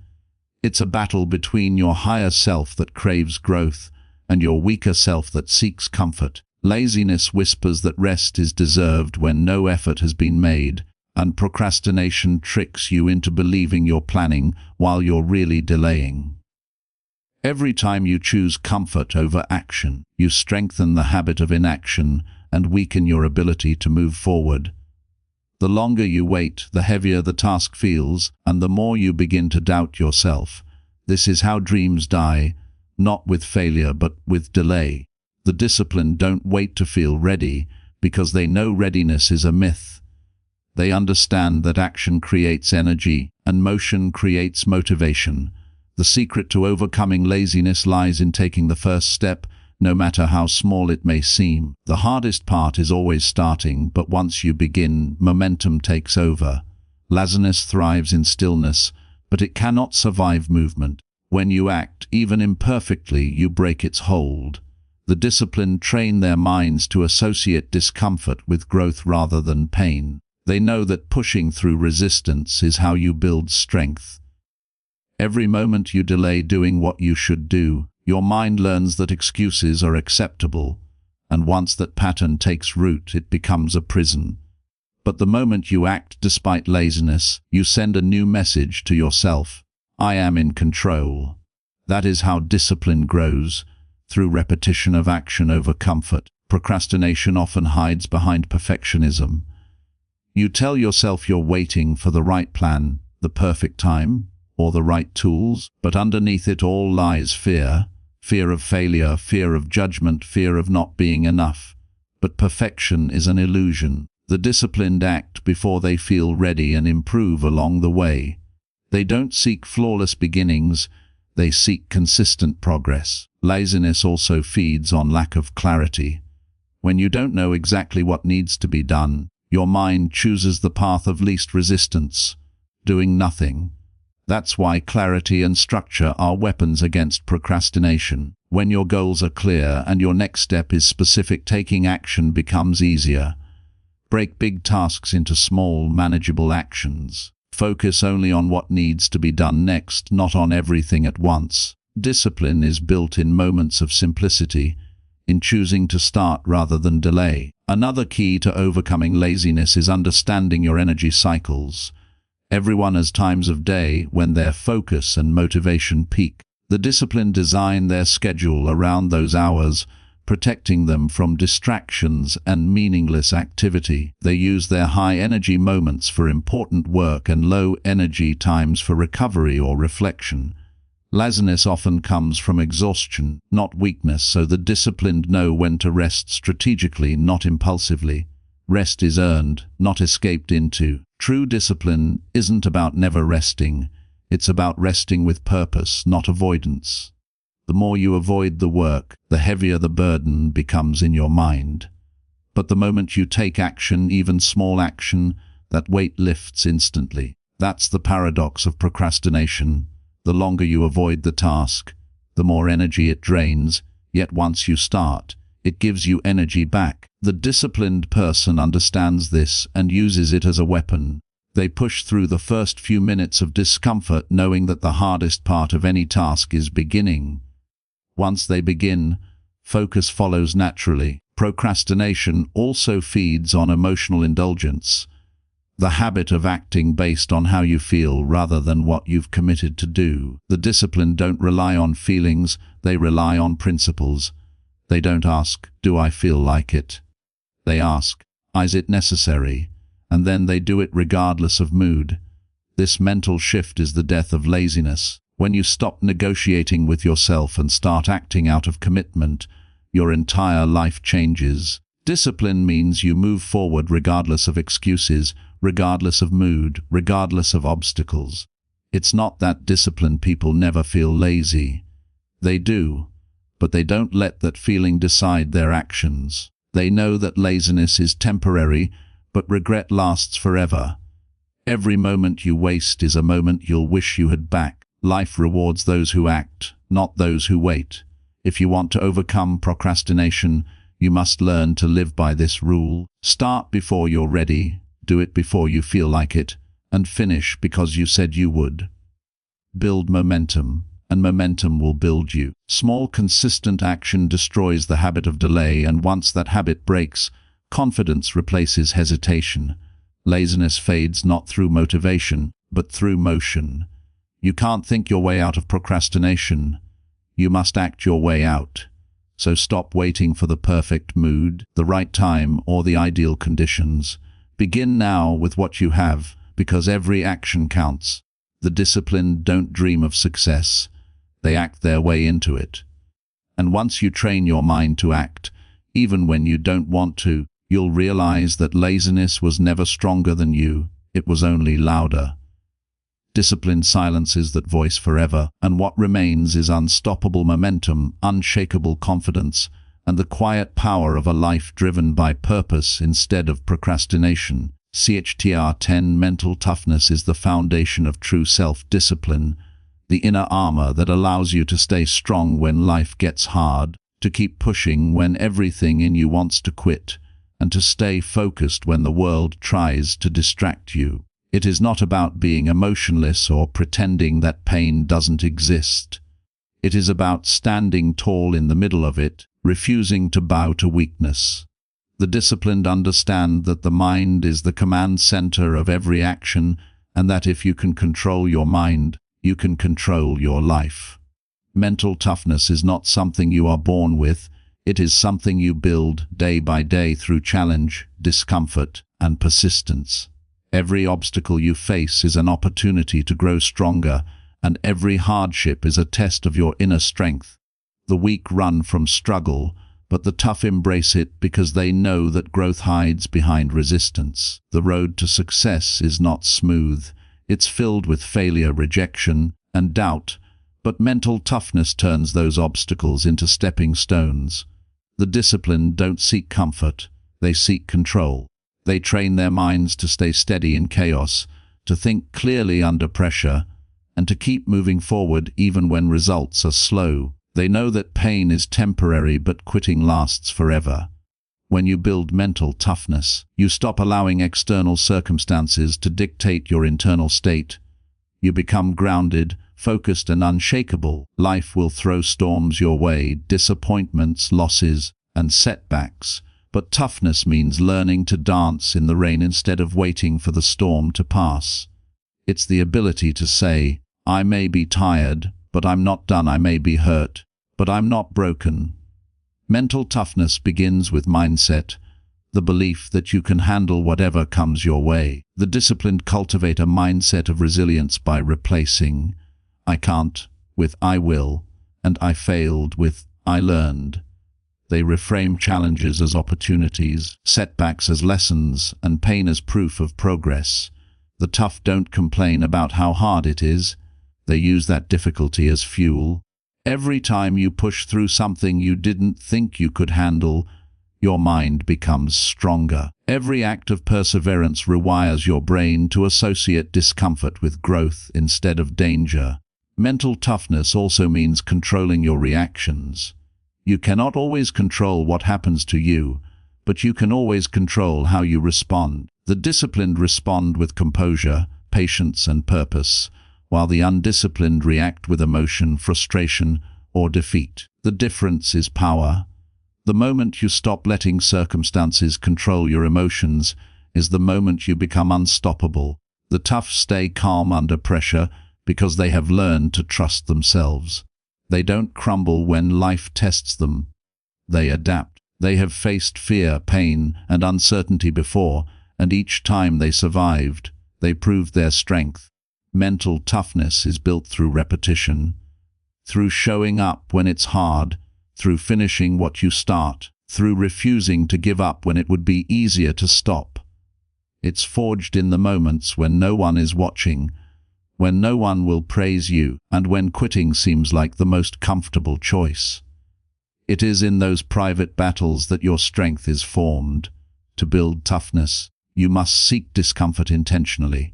A: It's a battle between your higher self that craves growth and your weaker self that seeks comfort. Laziness whispers that rest is deserved when no effort has been made, and procrastination tricks you into believing you're planning while you're really delaying. Every time you choose comfort over action, you strengthen the habit of inaction and weaken your ability to move forward. The longer you wait, the heavier the task feels, and the more you begin to doubt yourself. This is how dreams die, not with failure but with delay. The disciplined don't wait to feel ready, because they know readiness is a myth. They understand that action creates energy, and motion creates motivation. The secret to overcoming laziness lies in taking the first step, no matter how small it may seem. The hardest part is always starting, but once you begin, momentum takes over. Laziness thrives in stillness, but it cannot survive movement. When you act, even imperfectly, you break its hold. The disciplined train their minds to associate discomfort with growth rather than pain. They know that pushing through resistance is how you build strength. Every moment you delay doing what you should do, your mind learns that excuses are acceptable, and once that pattern takes root, it becomes a prison. But the moment you act despite laziness, you send a new message to yourself: I am in control. That is how discipline grows, through repetition of action over comfort. Procrastination often hides behind perfectionism. You tell yourself you're waiting for the right plan, the perfect time, or the right tools, but underneath it all lies fear. Fear of failure, fear of judgment, fear of not being enough. But perfection is an illusion. The disciplined act before they feel ready and improve along the way. They don't seek flawless beginnings, they seek consistent progress. Laziness also feeds on lack of clarity. When you don't know exactly what needs to be done, your mind chooses the path of least resistance, doing nothing. That's why clarity and structure are weapons against procrastination. When your goals are clear and your next step is specific, taking action becomes easier. Break big tasks into small, manageable actions. Focus only on what needs to be done next, not on everything at once. Discipline is built in moments of simplicity. in choosing to start rather than delay. Another key to overcoming laziness is understanding your energy cycles. Everyone has times of day when their focus and motivation peak. The disciplined design their schedule around those hours, protecting them from distractions and meaningless activity. They use their high-energy moments for important work and low-energy times for recovery or reflection. Laziness often comes from exhaustion, not weakness, so the disciplined know when to rest strategically, not impulsively. Rest is earned, not escaped into. True discipline isn't about never resting. It's about resting with purpose, not avoidance. The more you avoid the work, the heavier the burden becomes in your mind. But the moment you take action, even small action, that weight lifts instantly. That's the paradox of procrastination. The longer you avoid the task, the more energy it drains, yet once you start, it gives you energy back. The disciplined person understands this and uses it as a weapon. They push through the first few minutes of discomfort, knowing that the hardest part of any task is beginning. Once they begin, focus follows naturally. Procrastination also feeds on emotional indulgence, the habit of acting based on how you feel rather than what you've committed to do. The disciplined don't rely on feelings, they rely on principles. They don't ask, "Do I feel like it?" They ask, "Is it necessary?" And then they do it regardless of mood. This mental shift is the death of laziness. When you stop negotiating with yourself and start acting out of commitment, your entire life changes. Discipline means you move forward regardless of excuses, regardless of mood, regardless of obstacles. It's not that disciplined people never feel lazy. They do, but they don't let that feeling decide their actions. They know that laziness is temporary, but regret lasts forever. Every moment you waste is a moment you'll wish you had back. Life rewards those who act, not those who wait. If you want to overcome procrastination, you must learn to live by this rule. Start before you're ready, do it before you feel like it, and finish because you said you would. Build momentum, and momentum will build you. Small, consistent action destroys the habit of delay, and once that habit breaks, confidence replaces hesitation. Laziness fades not through motivation, but through motion. You can't think your way out of procrastination. You must act your way out. So stop waiting for the perfect mood, the right time, or the ideal conditions. Begin now with what you have, because every action counts. The disciplined don't dream of success. They act their way into it. And once you train your mind to act, even when you don't want to, you'll realize that laziness was never stronger than you. It was only louder. Discipline silences that voice forever, and what remains is unstoppable momentum, unshakable confidence, and the quiet power of a life driven by purpose instead of procrastination. CHTR 10 Mental toughness is the foundation of true self-discipline, the inner armor that allows you to stay strong when life gets hard, to keep pushing when everything in you wants to quit, and to stay focused when the world tries to distract you. It is not about being emotionless or pretending that pain doesn't exist. It is about standing tall in the middle of it, refusing to bow to weakness. The disciplined understand that the mind is the command center of every action, and that if you can control your mind, you can control your life. Mental toughness is not something you are born with. It is something you build day by day through challenge, discomfort, and persistence. Every obstacle you face is an opportunity to grow stronger, and every hardship is a test of your inner strength. The weak run from struggle, but the tough embrace it because they know that growth hides behind resistance. The road to success is not smooth. It's filled with failure, rejection, and doubt, but mental toughness turns those obstacles into stepping stones. The disciplined don't seek comfort, they seek control. They train their minds to stay steady in chaos, to think clearly under pressure, and to keep moving forward even when results are slow. They know that pain is temporary, but quitting lasts forever. When you build mental toughness, you stop allowing external circumstances to dictate your internal state. You become grounded, focused and unshakable. Life will throw storms your way, disappointments, losses, and setbacks. But toughness means learning to dance in the rain instead of waiting for the storm to pass. It's the ability to say, I may be tired, but I'm not done. I may be hurt, but I'm not broken. Mental toughness begins with mindset, the belief that you can handle whatever comes your way. The disciplined cultivate a mindset of resilience by replacing I can't with I will, and I failed with I learned. They reframe challenges as opportunities, setbacks as lessons, and pain as proof of progress. The tough don't complain about how hard it is. They use that difficulty as fuel. Every time you push through something you didn't think you could handle, your mind becomes stronger. Every act of perseverance rewires your brain to associate discomfort with growth instead of danger. Mental toughness also means controlling your reactions. You cannot always control what happens to you, but you can always control how you respond. The disciplined respond with composure, patience, and purpose, while the undisciplined react with emotion, frustration, or defeat. The difference is power. The moment you stop letting circumstances control your emotions is the moment you become unstoppable. The tough stay calm under pressure because they have learned to trust themselves. They don't crumble when life tests them. They adapt. They have faced fear, pain, and uncertainty before, and each time they survived, they proved their strength. Mental toughness is built through repetition, through showing up when it's hard, through finishing what you start, through refusing to give up when it would be easier to stop. It's forged in the moments when no one is watching, when no one will praise you, and when quitting seems like the most comfortable choice. It is in those private battles that your strength is formed. To build toughness, you must seek discomfort intentionally.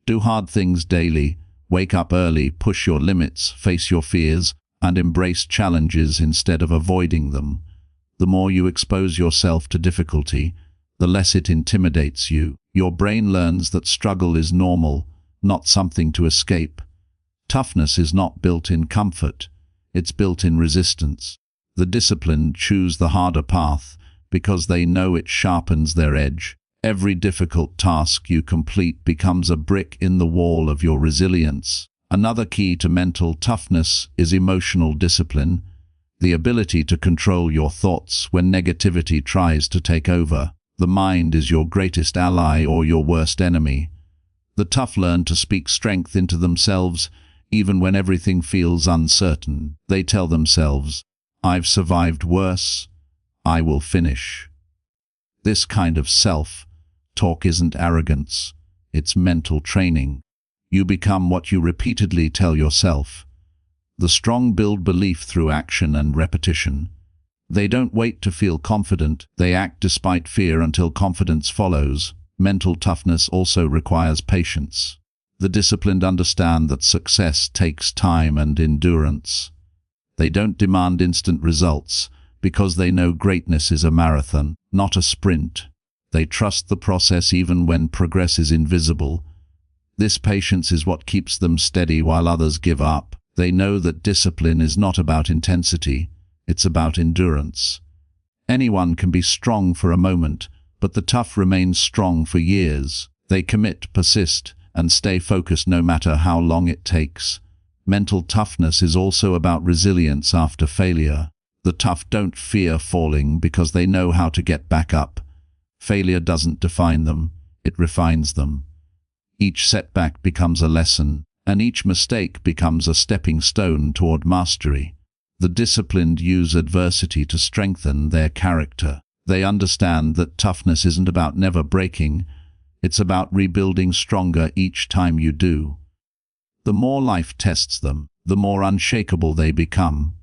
A: Do hard things daily, wake up early, push your limits, face your fears, and embrace challenges instead of avoiding them. The more you expose yourself to difficulty, the less it intimidates you. Your brain learns that struggle is normal, not something to escape. Toughness is not built in comfort, it's built in resistance. The disciplined choose the harder path because they know it sharpens their edge. Every difficult task you complete becomes a brick in the wall of your resilience. Another key to mental toughness is emotional discipline, the ability to control your thoughts when negativity tries to take over. The mind is your greatest ally or your worst enemy. The tough learn to speak strength into themselves even when everything feels uncertain. They tell themselves, I've survived worse, I will finish. This kind of self-talk isn't arrogance, it's mental training. You become what you repeatedly tell yourself. The strong build belief through action and repetition. They don't wait to feel confident, they act despite fear until confidence follows. Mental toughness also requires patience. The disciplined understand that success takes time and endurance. They don't demand instant results because they know greatness is a marathon, not a sprint. They trust the process even when progress is invisible. This patience is what keeps them steady while others give up. They know that discipline is not about intensity, it's about endurance. Anyone can be strong for a moment, but the tough remain strong for years. They commit, persist, and stay focused no matter how long it takes. Mental toughness is also about resilience after failure. The tough don't fear falling because they know how to get back up. Failure doesn't define them, it refines them. Each setback becomes a lesson, and each mistake becomes a stepping stone toward mastery. The disciplined use adversity to strengthen their character. They understand that toughness isn't about never breaking, it's about rebuilding stronger each time you do. The more life tests them, the more unshakable they become.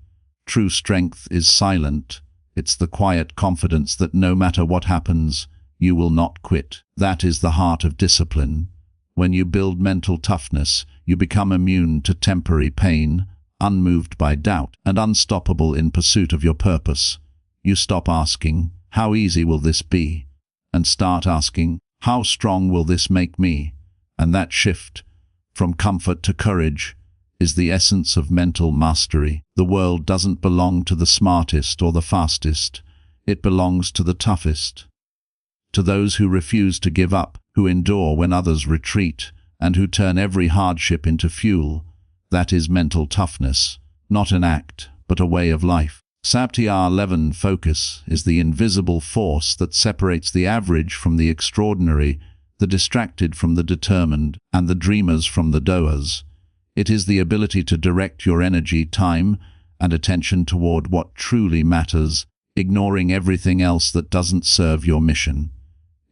A: True strength is silent. It's the quiet confidence that no matter what happens, you will not quit. That is the heart of discipline. When you build mental toughness, you become immune to temporary pain, unmoved by doubt, and unstoppable in pursuit of your purpose. You stop asking, how easy will this be? And start asking, how strong will this make me? And that shift, from comfort to courage, is the essence of mental mastery. The world doesn't belong to the smartest or the fastest. It belongs to the toughest. To those who refuse to give up, who endure when others retreat, and who turn every hardship into fuel. That is mental toughness, not an act, but a way of life. Sabtiar 11 Focus is the invisible force that separates the average from the extraordinary, the distracted from the determined, and the dreamers from the doers. It is the ability to direct your energy, time, and attention toward what truly matters, ignoring everything else that doesn't serve your mission.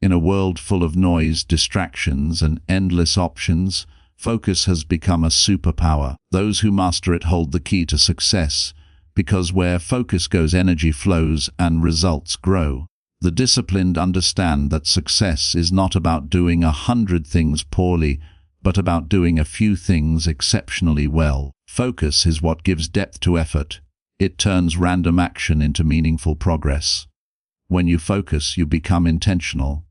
A: In a world full of noise, distractions, and endless options, focus has become a superpower. Those who master it hold the key to success, because where focus goes, energy flows and results grow. The disciplined understand that success is not about doing 100 things poorly, but about doing a few things exceptionally well. Focus is what gives depth to effort. It turns random action into meaningful progress. When you focus, you become intentional.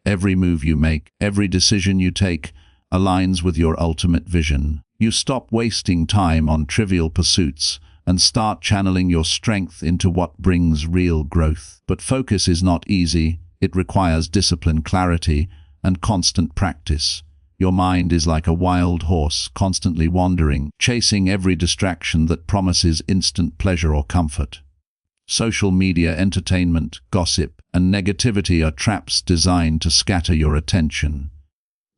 A: Every move you make, every decision you take, aligns with your ultimate vision. You stop wasting time on trivial pursuits and start channeling your strength into what brings real growth. But focus is not easy. It requires discipline, clarity, and constant practice. Your mind is like a wild horse, constantly wandering, chasing every distraction that promises instant pleasure or comfort. Social media, entertainment, gossip, and negativity are traps designed to scatter your attention.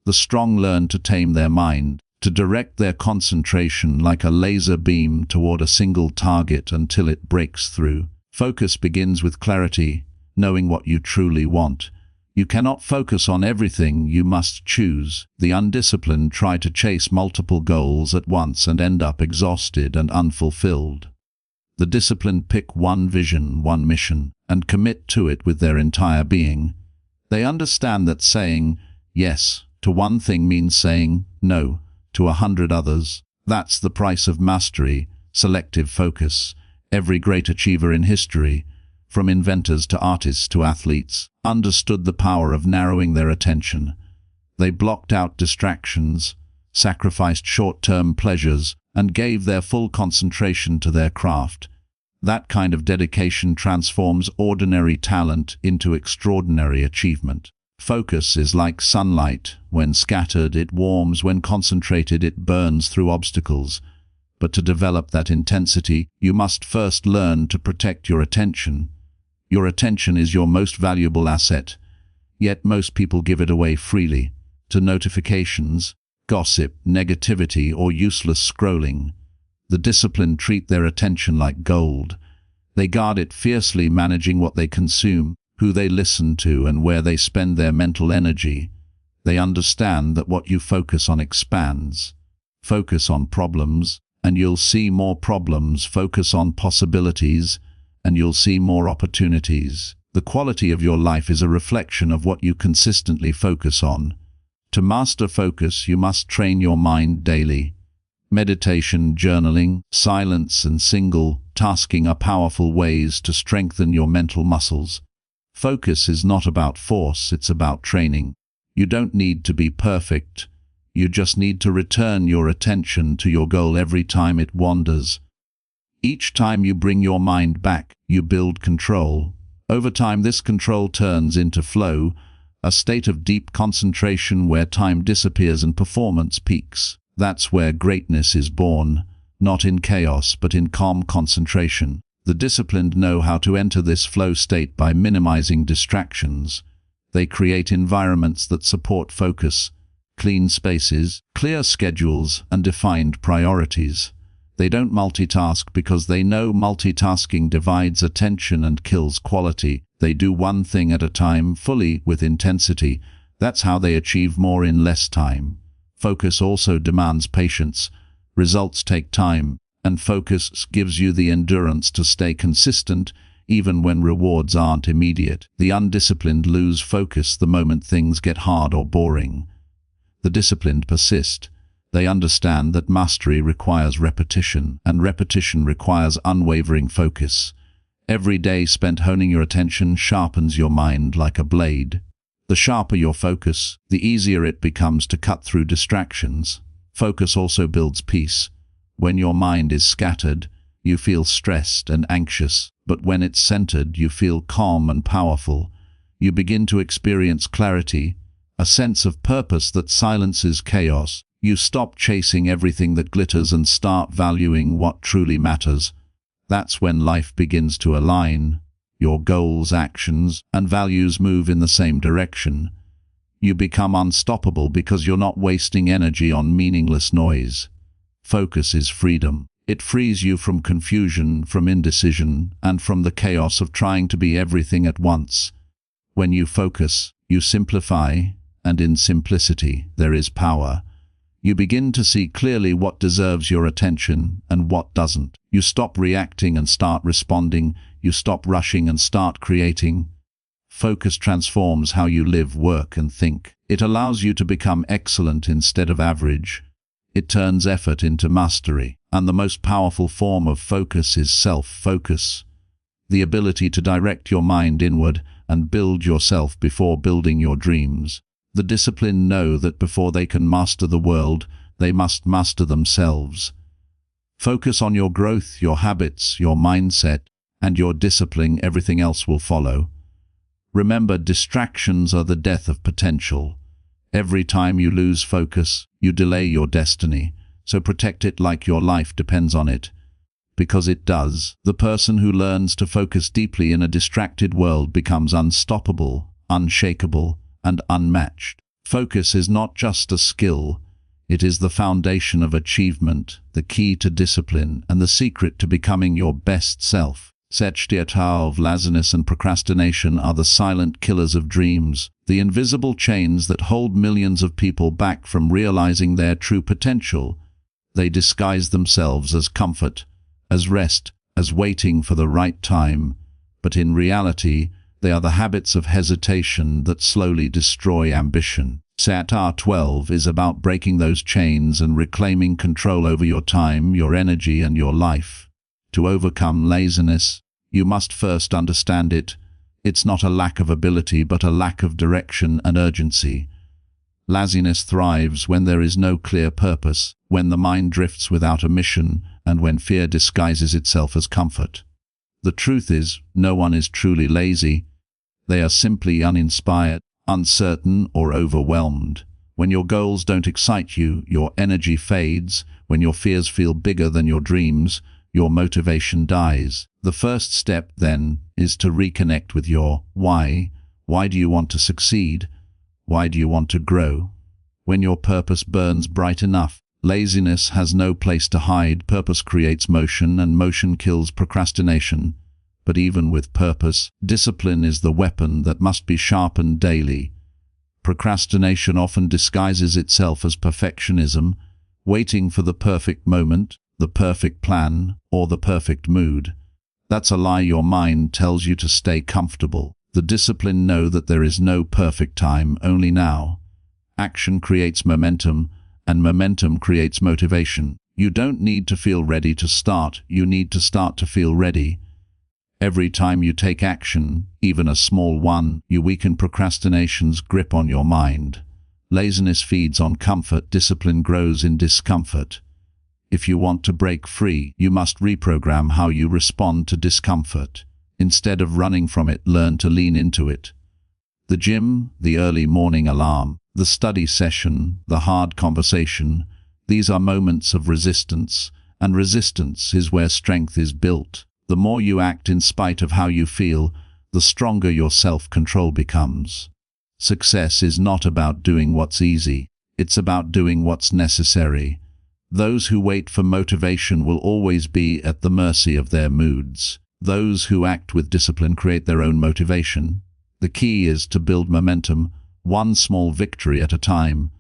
A: The strong learn to tame their mind, to direct their concentration like a laser beam toward a single target until it breaks through. Focus begins with clarity, knowing what you truly want. You cannot focus on everything, you must choose. The undisciplined try to chase multiple goals at once and end up exhausted and unfulfilled. The disciplined pick one vision, one mission, and commit to it with their entire being. They understand that saying yes to one thing means saying no to 100 others. That's the price of mastery, selective focus. Every great achiever in history, from inventors to artists to athletes, understood the power of narrowing their attention. They blocked out distractions, sacrificed short-term pleasures, and gave their full concentration to their craft. That kind of dedication transforms ordinary talent into extraordinary achievement. Focus is like sunlight. When scattered, it warms. When concentrated, it burns through obstacles. But to develop that intensity, you must first learn to protect your attention. Your attention is your most valuable asset, yet most people give it away freely to notifications, gossip, negativity, or useless scrolling. The disciplined treat their attention like gold. They guard it fiercely, managing what they consume, who they listen to, and where they spend their mental energy. They understand that what you focus on expands. Focus on problems, and you'll see more problems. Focus on possibilities, and you'll see more opportunities. The quality of your life is a reflection of what you consistently focus on. To master focus, you must train your mind daily. Meditation, journaling, silence, and single tasking are powerful ways to strengthen your mental muscles. Focus is not about force, it's about training. You don't need to be perfect. You just need to return your attention to your goal every time it wanders. Each time you bring your mind back, you build control. Over time, this control turns into flow, a state of deep concentration where time disappears and performance peaks. That's where greatness is born, not in chaos but in calm concentration. The disciplined know how to enter this flow state by minimizing distractions. They create environments that support focus, clean spaces, clear schedules, and defined priorities. They don't multitask because they know multitasking divides attention and kills quality. They do one thing at a time, fully, with intensity. That's how they achieve more in less time. Focus also demands patience. Results take time, and focus gives you the endurance to stay consistent even when rewards aren't immediate. The undisciplined lose focus the moment things get hard or boring. The disciplined persist. They understand that mastery requires repetition, and repetition requires unwavering focus. Every day spent honing your attention sharpens your mind like a blade. The sharper your focus, the easier it becomes to cut through distractions. Focus also builds peace. When your mind is scattered, you feel stressed and anxious, but when it's centered, you feel calm and powerful. You begin to experience clarity, a sense of purpose that silences chaos. You stop chasing everything that glitters and start valuing what truly matters. That's when life begins to align. Your goals, actions, and values move in the same direction. You become unstoppable because you're not wasting energy on meaningless noise. Focus is freedom. It frees you from confusion, from indecision, and from the chaos of trying to be everything at once. When you focus, you simplify, and in simplicity there is power. You begin to see clearly what deserves your attention and what doesn't. You stop reacting and start responding. You stop rushing and start creating. Focus transforms how you live, work, and think. It allows you to become excellent instead of average. It turns effort into mastery. And the most powerful form of focus is self-focus. The ability to direct your mind inward and build yourself before building your dreams. The disciplined know that before they can master the world, they must master themselves. Focus on your growth, your habits, your mindset, and your discipline. Everything else will follow. Remember, distractions are the death of potential. Every time you lose focus, you delay your destiny. So protect it like your life depends on it. Because it does. The person who learns to focus deeply in a distracted world becomes unstoppable, unshakable, and unmatched. Focus is not just a skill. It is the foundation of achievement, the key to discipline, and the secret to becoming your best self. Of laziness and procrastination are the silent killers of dreams, the invisible chains that hold millions of people back from realizing their true potential. They disguise themselves as comfort, as rest, as waiting for the right time, but in reality, they are the habits of hesitation that slowly destroy ambition. Chapter 12 is about breaking those chains and reclaiming control over your time, your energy, and your life. To overcome laziness, you must first understand it. It's not a lack of ability, but a lack of direction and urgency. Laziness thrives when there is no clear purpose, when the mind drifts without a mission, and when fear disguises itself as comfort. The truth is, no one is truly lazy. They are simply uninspired, uncertain, or overwhelmed. When your goals don't excite you, your energy fades. When your fears feel bigger than your dreams, your motivation dies. The first step, then, is to reconnect with your why. Why do you want to succeed? Why do you want to grow? When your purpose burns bright enough, laziness has no place to hide. Purpose creates motion, and motion kills procrastination. But even with purpose, discipline is the weapon that must be sharpened daily. Procrastination often disguises itself as perfectionism, waiting for the perfect moment, the perfect plan, or the perfect mood. That's a lie. Your mind tells you to stay comfortable. The disciplined know that there is no perfect time, only now. Action creates momentum, and momentum creates motivation. You don't need to feel ready to start, you need to start to feel ready. Every time you take action, even a small one, you weaken procrastination's grip on your mind. Laziness feeds on comfort, discipline grows in discomfort. If you want to break free, you must reprogram how you respond to discomfort. Instead of running from it, learn to lean into it. The gym, the early morning alarm, the study session, the hard conversation, these are moments of resistance, and resistance is where strength is built. The more you act in spite of how you feel, the stronger your self-control becomes. Success is not about doing what's easy, it's about doing what's necessary. Those who wait for motivation will always be at the mercy of their moods. Those who act with discipline create their own motivation. The key is to build momentum, one small victory at a time.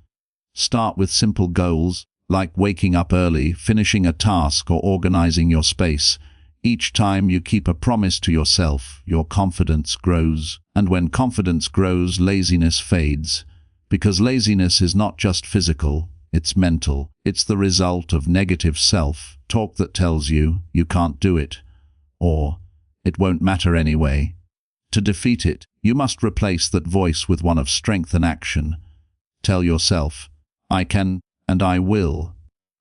A: Start with simple goals, like waking up early, finishing a task, or organizing your space. Each time you keep a promise to yourself, your confidence grows. And when confidence grows, laziness fades. Because laziness is not just physical, it's mental. It's the result of negative self-talk that tells you you can't do it, or it won't matter anyway. To defeat it, you must replace that voice with one of strength and action. Tell yourself, I can and I will.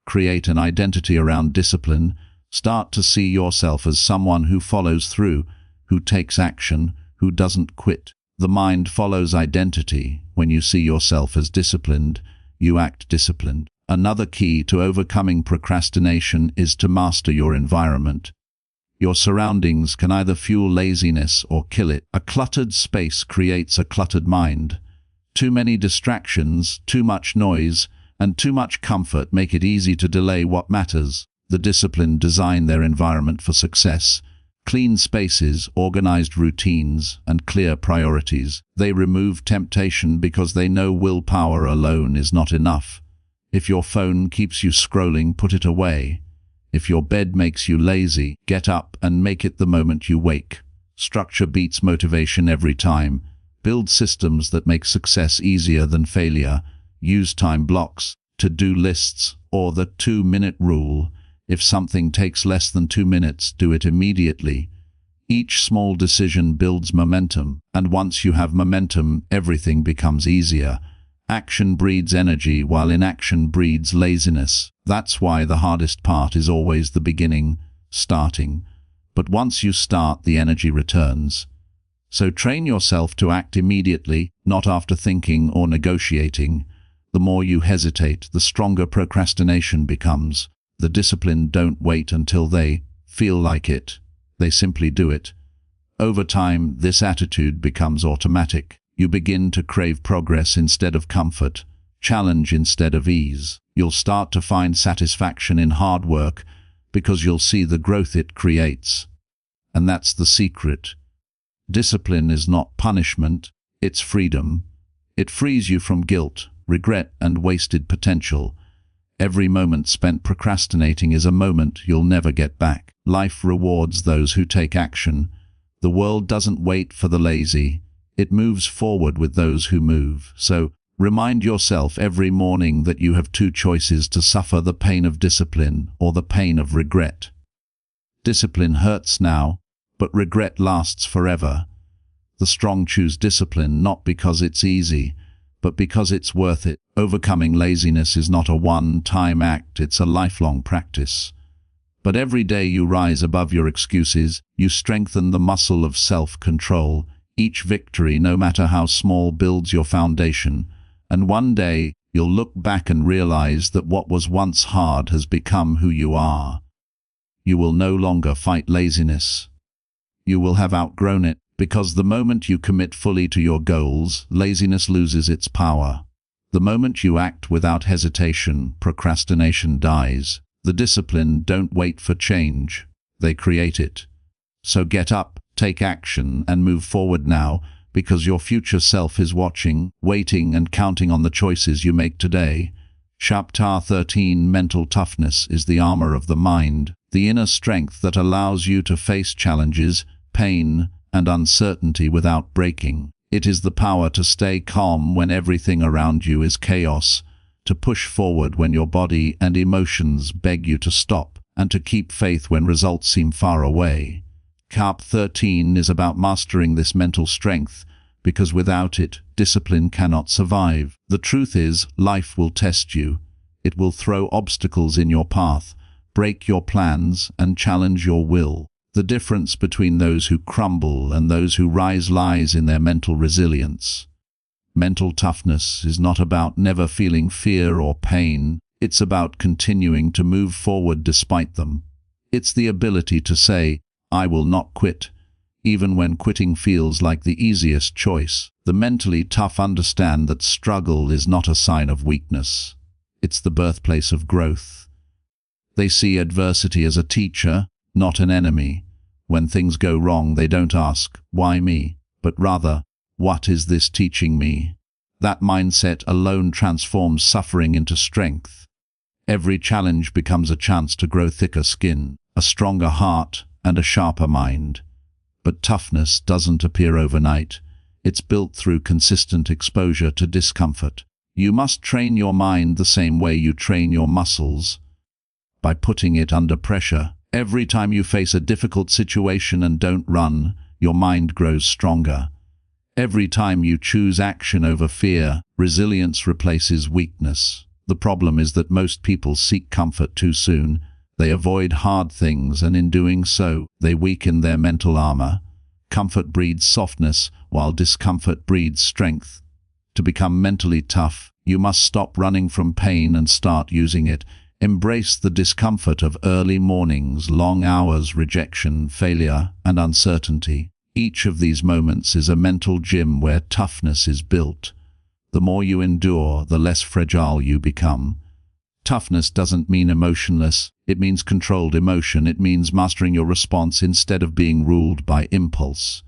A: Create an identity around discipline. Start to see yourself as someone who follows through, who takes action, who doesn't quit. The mind follows identity. When you see yourself as disciplined, you act disciplined. Another key to overcoming procrastination is to master your environment. Your surroundings can either fuel laziness or kill it. A cluttered space creates a cluttered mind. Too many distractions, too much noise, and too much comfort make it easy to delay what matters. The disciplined design their environment for success. Clean spaces, organized routines, and clear priorities. They remove temptation because they know willpower alone is not enough. If your phone keeps you scrolling, put it away. If your bed makes you lazy, get up and make it the moment you wake. Structure beats motivation every time. Build systems that make success easier than failure. Use time blocks, to-do lists, or the 2-minute rule. If something takes less than 2 minutes, do it immediately. Each small decision builds momentum, and once you have momentum, everything becomes easier. Action breeds energy, while inaction breeds laziness. That's why the hardest part is always the beginning, starting. But once you start, the energy returns. So train yourself to act immediately, not after thinking or negotiating. The more you hesitate, the stronger procrastination becomes. The disciplined don't wait until they feel like it. They simply do it. Over time, this attitude becomes automatic. You begin to crave progress instead of comfort, challenge instead of ease. You'll start to find satisfaction in hard work because you'll see the growth it creates. And that's the secret. Discipline is not punishment, it's freedom. It frees you from guilt, regret, and wasted potential. Every moment spent procrastinating is a moment you'll never get back. Life rewards those who take action. The world doesn't wait for the lazy. It moves forward with those who move. So, remind yourself every morning that you have 2 choices: to suffer the pain of discipline or the pain of regret. Discipline hurts now, but regret lasts forever. The strong choose discipline not because it's easy, but because it's worth it. Overcoming laziness is not a one-time act, it's a lifelong practice. But every day you rise above your excuses, you strengthen the muscle of self-control. Each victory, no matter how small, builds your foundation, and one day you'll look back and realize that what was once hard has become who you are. You will no longer fight laziness. You will have outgrown it, because the moment you commit fully to your goals, laziness loses its power. The moment you act without hesitation, procrastination dies. The disciplined don't wait for change, they create it. So get up, take action, and move forward now, because your future self is watching, waiting, and counting on the choices you make today. Chapter 13. Mental toughness is the armor of the mind, the inner strength that allows you to face challenges, pain, and uncertainty without breaking. It is the power to stay calm when everything around you is chaos, to push forward when your body and emotions beg you to stop, and to keep faith when results seem far away. Chapter 13 is about mastering this mental strength, because without it, discipline cannot survive. The truth is, life will test you. It will throw obstacles in your path, break your plans, and challenge your will. The difference between those who crumble and those who rise lies in their mental resilience. Mental toughness is not about never feeling fear or pain. It's about continuing to move forward despite them. It's the ability to say, "I will not quit," even when quitting feels like the easiest choice. The mentally tough understand that struggle is not a sign of weakness. It's the birthplace of growth. They see adversity as a teacher, not an enemy. When things go wrong, they don't ask, "Why me?" but rather, "What is this teaching me?" That mindset alone transforms suffering into strength. Every challenge becomes a chance to grow thicker skin, a stronger heart, and a sharper mind. But toughness doesn't appear overnight. It's built through consistent exposure to discomfort. You must train your mind the same way you train your muscles, by putting it under pressure. Every time you face a difficult situation and don't run, your mind grows stronger. Every time you choose action over fear, resilience replaces weakness. The problem is that most people seek comfort too soon. They avoid hard things, and in doing so, they weaken their mental armor. Comfort breeds softness, while discomfort breeds strength. To become mentally tough, you must stop running from pain and start using it. Embrace the discomfort of early mornings, long hours, rejection, failure, and uncertainty. Each of these moments is a mental gym where toughness is built. The more you endure, the less fragile you become. Toughness doesn't mean emotionless. It means controlled emotion. It means mastering your response instead of being ruled by impulse.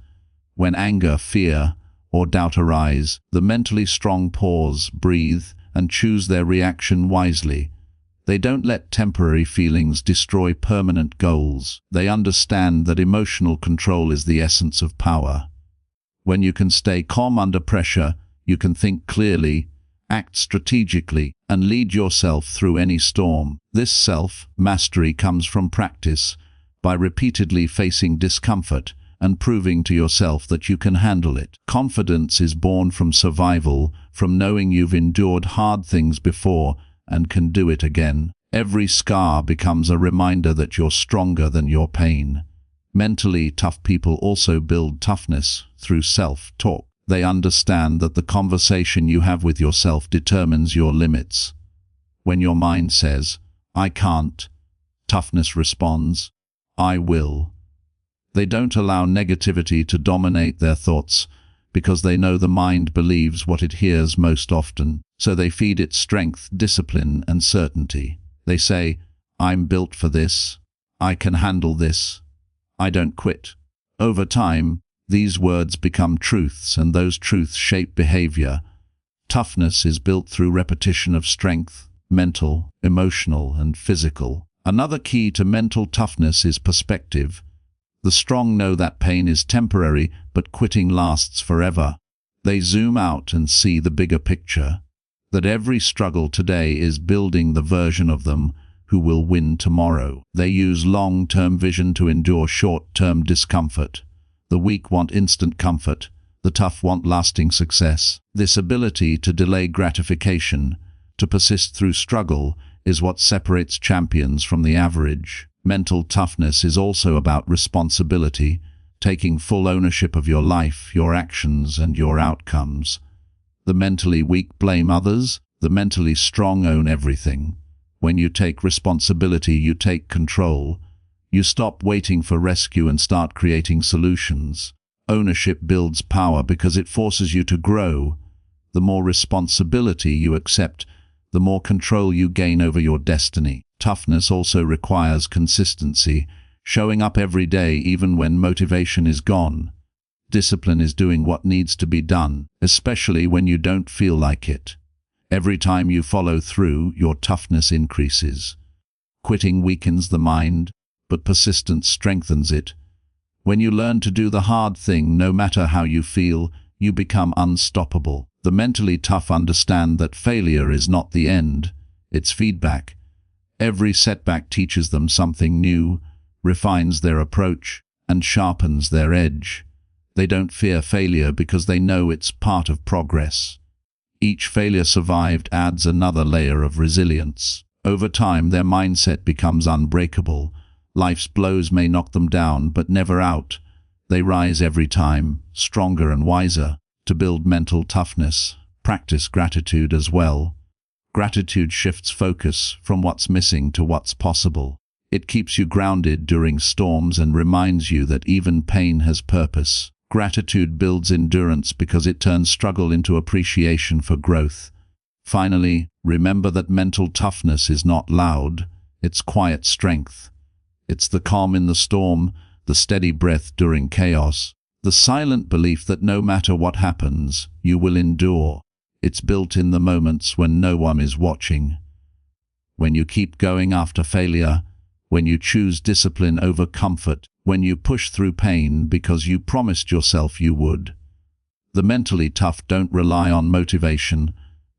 A: When anger, fear, or doubt arise, the mentally strong pause, breathe, and choose their reaction wisely. They don't let temporary feelings destroy permanent goals. They understand that emotional control is the essence of power. When you can stay calm under pressure, you can think clearly, act strategically, and lead yourself through any storm. This self-mastery comes from practice, by repeatedly facing discomfort and proving to yourself that you can handle it. Confidence is born from survival, from knowing you've endured hard things before and can do it again. Every scar becomes a reminder that you're stronger than your pain. Mentally tough people also build toughness through self-talk. They understand that the conversation you have with yourself determines your limits. When your mind says, "I can't," toughness responds, "I will." They don't allow negativity to dominate their thoughts, because they know the mind believes what it hears most often, so they feed it strength, discipline, and certainty. They say, "I'm built for this," "I can handle this," "I don't quit." Over time, these words become truths, and those truths shape behavior. Toughness is built through repetition of strength, mental, emotional, and physical. Another key to mental toughness is perspective. The strong know that pain is temporary, but quitting lasts forever. They zoom out and see the bigger picture, that every struggle today is building the version of them who will win tomorrow. They use long-term vision to endure short-term discomfort. The weak want instant comfort. The tough want lasting success. This ability to delay gratification, to persist through struggle, is what separates champions from the average. Mental toughness is also about responsibility, taking full ownership of your life, your actions, and your outcomes. The mentally weak blame others. The mentally strong own everything. When you take responsibility, you take control. You stop waiting for rescue and start creating solutions. Ownership builds power because it forces you to grow. The more responsibility you accept, the more control you gain over your destiny. Toughness also requires consistency, showing up every day even when motivation is gone. Discipline is doing what needs to be done, especially when you don't feel like it. Every time you follow through, your toughness increases. Quitting weakens the mind, but persistence strengthens it. When you learn to do the hard thing, no matter how you feel, you become unstoppable. The mentally tough understand that failure is not the end, it's feedback. Every setback teaches them something new, refines their approach, and sharpens their edge. They don't fear failure because they know it's part of progress. Each failure survived adds another layer of resilience. Over time, their mindset becomes unbreakable. Life's blows may knock them down, but never out. They rise every time, stronger and wiser. To build mental toughness, practice gratitude as well. Gratitude shifts focus from what's missing to what's possible. It keeps you grounded during storms and reminds you that even pain has purpose. Gratitude builds endurance because it turns struggle into appreciation for growth. Finally, remember that mental toughness is not loud, it's quiet strength. It's the calm in the storm, the steady breath during chaos, the silent belief that no matter what happens, you will endure. It's built in the moments when no one is watching. When you keep going after failure, when you choose discipline over comfort, when you push through pain because you promised yourself you would. The mentally tough don't rely on motivation,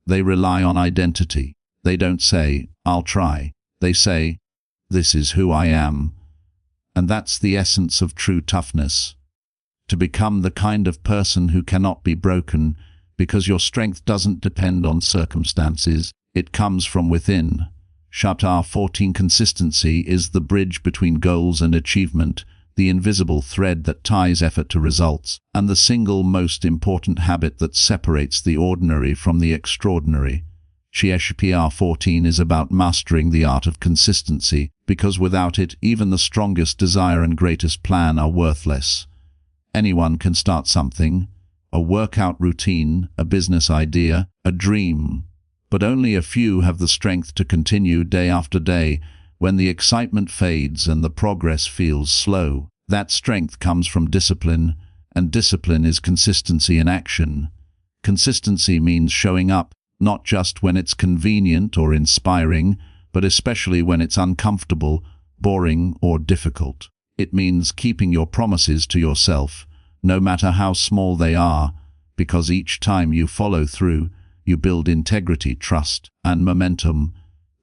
A: they rely on identity. They don't say, "I'll try." They say, "This is who I am." And that's the essence of true toughness. To become the kind of person who cannot be broken, because your strength doesn't depend on circumstances, It comes from within. Chapter 14. Consistency is the bridge between goals and achievement, the invisible thread that ties effort to results, and the single most important habit that separates the ordinary from the extraordinary. Chapter 14 is about mastering the art of consistency, because without it, even the strongest desire and greatest plan are worthless. Anyone can start something, a workout routine, a business idea, a dream, but only a few have the strength to continue day after day when the excitement fades and the progress feels slow. That strength comes from discipline, and discipline is consistency in action. Consistency means showing up, not just when it's convenient or inspiring, but especially when it's uncomfortable, boring, or difficult. It means keeping your promises to yourself, no matter how small they are, because each time you follow through, you build integrity, trust, and momentum.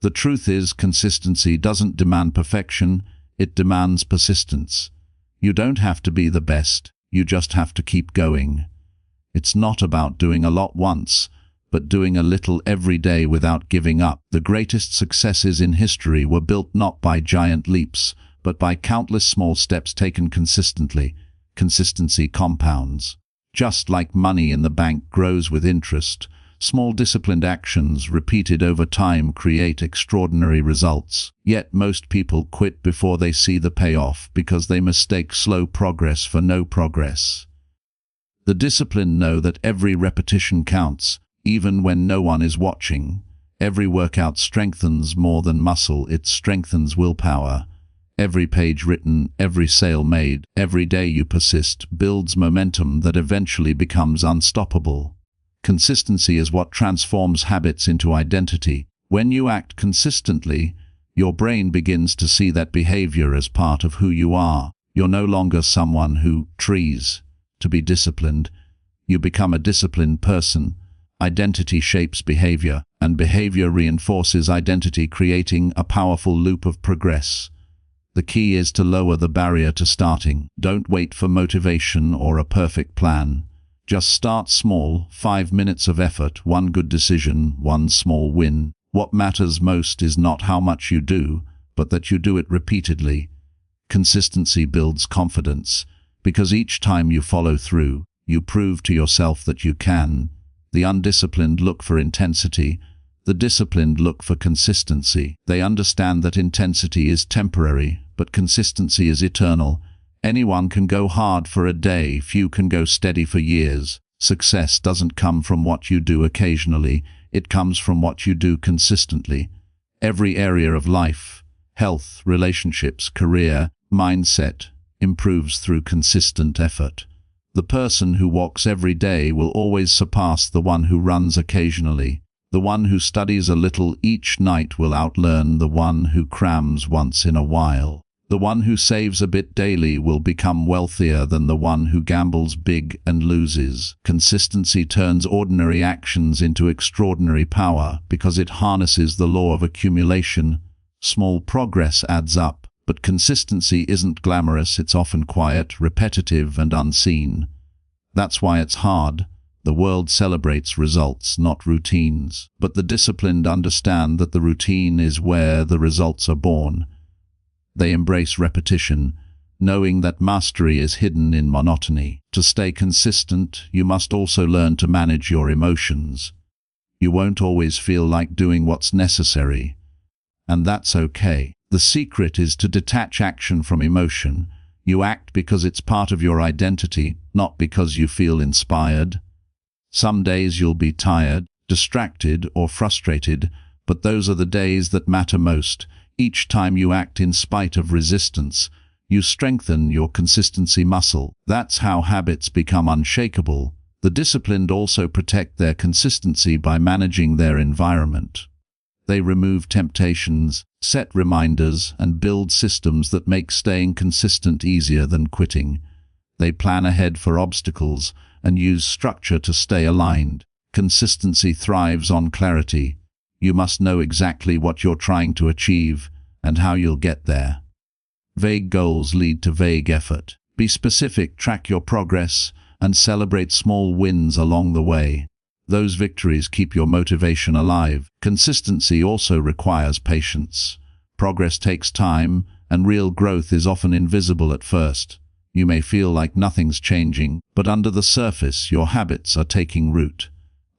A: The truth is, consistency doesn't demand perfection, it demands persistence. You don't have to be the best, you just have to keep going. It's not about doing a lot once, but doing a little every day without giving up. The greatest successes in history were built not by giant leaps, but by countless small steps taken consistently. Consistency compounds. Just like money in the bank grows with interest, small disciplined actions repeated over time create extraordinary results. Yet most people quit before they see the payoff because they mistake slow progress for no progress. The disciplined know that every repetition counts, even when no one is watching. Every workout strengthens more than muscle, it strengthens willpower. Every page written, every sale made, every day you persist builds momentum that eventually becomes unstoppable. Consistency is what transforms habits into identity. When you act consistently, your brain begins to see that behavior as part of who you are. You're no longer someone who tries to be disciplined. You become a disciplined person. Identity shapes behavior, and behavior reinforces identity, creating a powerful loop of progress. The key is to lower the barrier to starting. Don't wait for motivation or a perfect plan. Just start small, 5 minutes of effort, one good decision, one small win. What matters most is not how much you do, but that you do it repeatedly. Consistency builds confidence, because each time you follow through, you prove to yourself that you can. The undisciplined look for intensity, the disciplined look for consistency. They understand that intensity is temporary, but consistency is eternal. Anyone can go hard for a day, few can go steady for years. Success doesn't come from what you do occasionally, it comes from what you do consistently. Every area of life, health, relationships, career, mindset, improves through consistent effort. The person who walks every day will always surpass the one who runs occasionally. The one who studies a little each night will outlearn the one who crams once in a while. The one who saves a bit daily will become wealthier than the one who gambles big and loses. Consistency turns ordinary actions into extraordinary power because it harnesses the law of accumulation. Small progress adds up, but consistency isn't glamorous, it's often quiet, repetitive, and unseen. That's why it's hard. The world celebrates results, not routines. But the disciplined understand that the routine is where the results are born. They embrace repetition, knowing that mastery is hidden in monotony. To stay consistent, you must also learn to manage your emotions. You won't always feel like doing what's necessary, and that's okay. The secret is to detach action from emotion. You act because it's part of your identity, not because you feel inspired. Some days you'll be tired, distracted, or frustrated, but those are the days that matter most. Each time you act in spite of resistance, you strengthen your consistency muscle. That's how habits become unshakable. The disciplined also protect their consistency by managing their environment. They remove temptations, set reminders, and build systems that make staying consistent easier than quitting. They plan ahead for obstacles and use structure to stay aligned. Consistency thrives on clarity. You must know exactly what you're trying to achieve and how you'll get there. Vague goals lead to vague effort. Be specific, track your progress, and celebrate small wins along the way. Those victories keep your motivation alive. Consistency also requires patience. Progress takes time, and real growth is often invisible at first. You may feel like nothing's changing, but under the surface, your habits are taking root.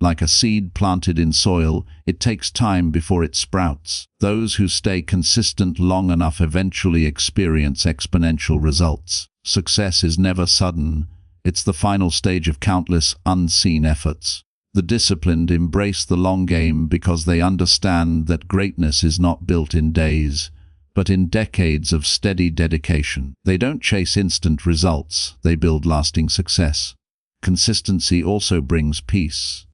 A: Like a seed planted in soil, it takes time before it sprouts. Those who stay consistent long enough eventually experience exponential results. Success is never sudden. It's the final stage of countless unseen efforts. The disciplined embrace the long game because they understand that greatness is not built in days, but in decades of steady dedication. They don't chase instant results, they build lasting success. Consistency also brings peace.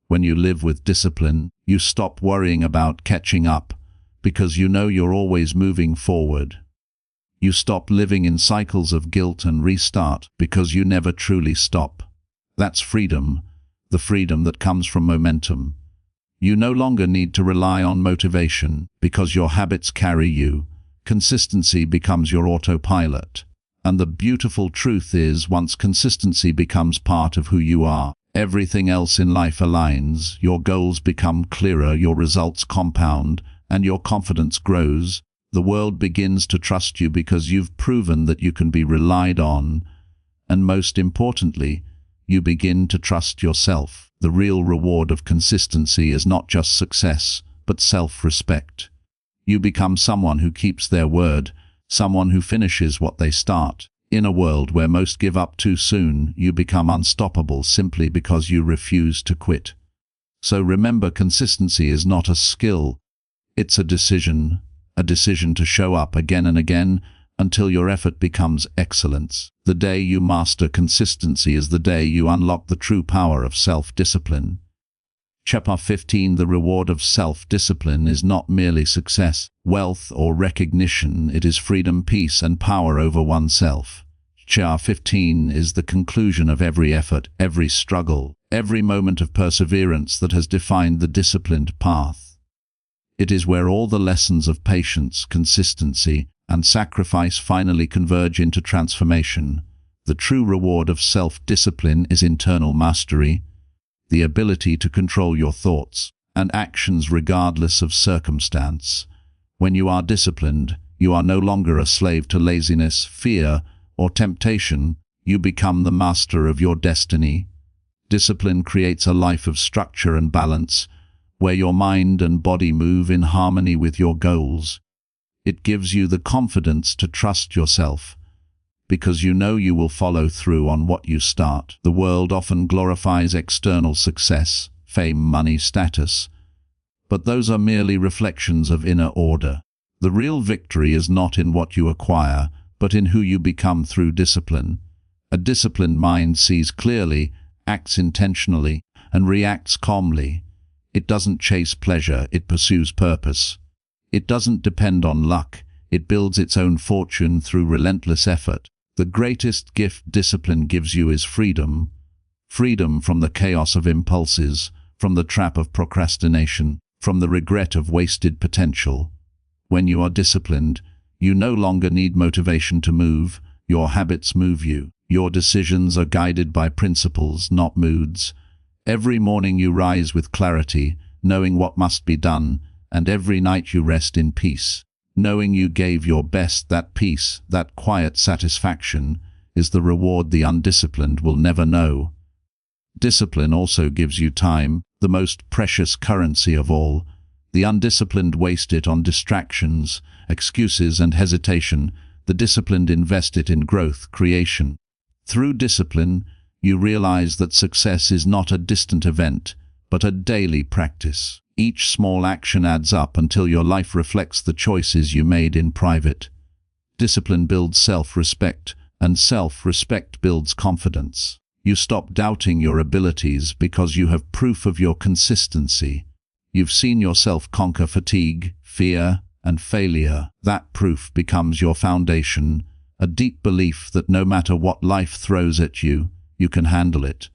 A: When you live with discipline, you stop worrying about catching up, because you know you're always moving forward. You stop living in cycles of guilt and restart, because you never truly stop. That's freedom, the freedom that comes from momentum. You no longer need to rely on motivation, because your habits carry you. Consistency becomes your autopilot. And the beautiful truth is, once consistency becomes part of who you are, everything else in life aligns. Your goals become clearer, your results compound, and your confidence grows. The world begins to trust you because you've proven that you can be relied on. And most importantly, you begin to trust yourself. The real reward of consistency is not just success, but self-respect. You become someone who keeps their word, someone who finishes what they start. In a world where most give up too soon, you become unstoppable simply because you refuse to quit. So remember, consistency is not a skill. It's a decision to show up again and again until your effort becomes excellence. The day you master consistency is the day you unlock the true power of self-discipline. Chapter 15. The reward of self-discipline is not merely success, wealth, or recognition. It is freedom, peace, and power over oneself. Chapter 15 is the conclusion of every effort, every struggle, every moment of perseverance that has defined the disciplined path. It is where all the lessons of patience, consistency, and sacrifice finally converge into transformation. The true reward of self-discipline is internal mastery, the ability to control your thoughts and actions regardless of circumstance. When you are disciplined, you are no longer a slave to laziness, fear, or temptation. You become the master of your destiny. Discipline creates a life of structure and balance, where your mind and body move in harmony with your goals. It gives you the confidence to trust yourself, because you know you will follow through on what you start. The world often glorifies external success, fame, money, status, but those are merely reflections of inner order. The real victory is not in what you acquire, but in who you become through discipline. A disciplined mind sees clearly, acts intentionally, and reacts calmly. It doesn't chase pleasure, it pursues purpose. It doesn't depend on luck, it builds its own fortune through relentless effort. The greatest gift discipline gives you is freedom. Freedom from the chaos of impulses, from the trap of procrastination, from the regret of wasted potential. When you are disciplined, you no longer need motivation to move. Your habits move you. Your decisions are guided by principles, not moods. Every morning you rise with clarity, knowing what must be done, and every night you rest in peace, knowing you gave your best. That peace, that quiet satisfaction, is the reward the undisciplined will never know. Discipline also gives you time, the most precious currency of all. The undisciplined waste it on distractions, excuses, and hesitation. The disciplined invest it in growth, creation. Through discipline, you realize that success is not a distant event, but a daily practice. Each small action adds up until your life reflects the choices you made in private. Discipline builds self-respect, and self-respect builds confidence. You stop doubting your abilities because you have proof of your consistency. You've seen yourself conquer fatigue, fear, and failure. That proof becomes your foundation, a deep belief that no matter what life throws at you, you can handle it.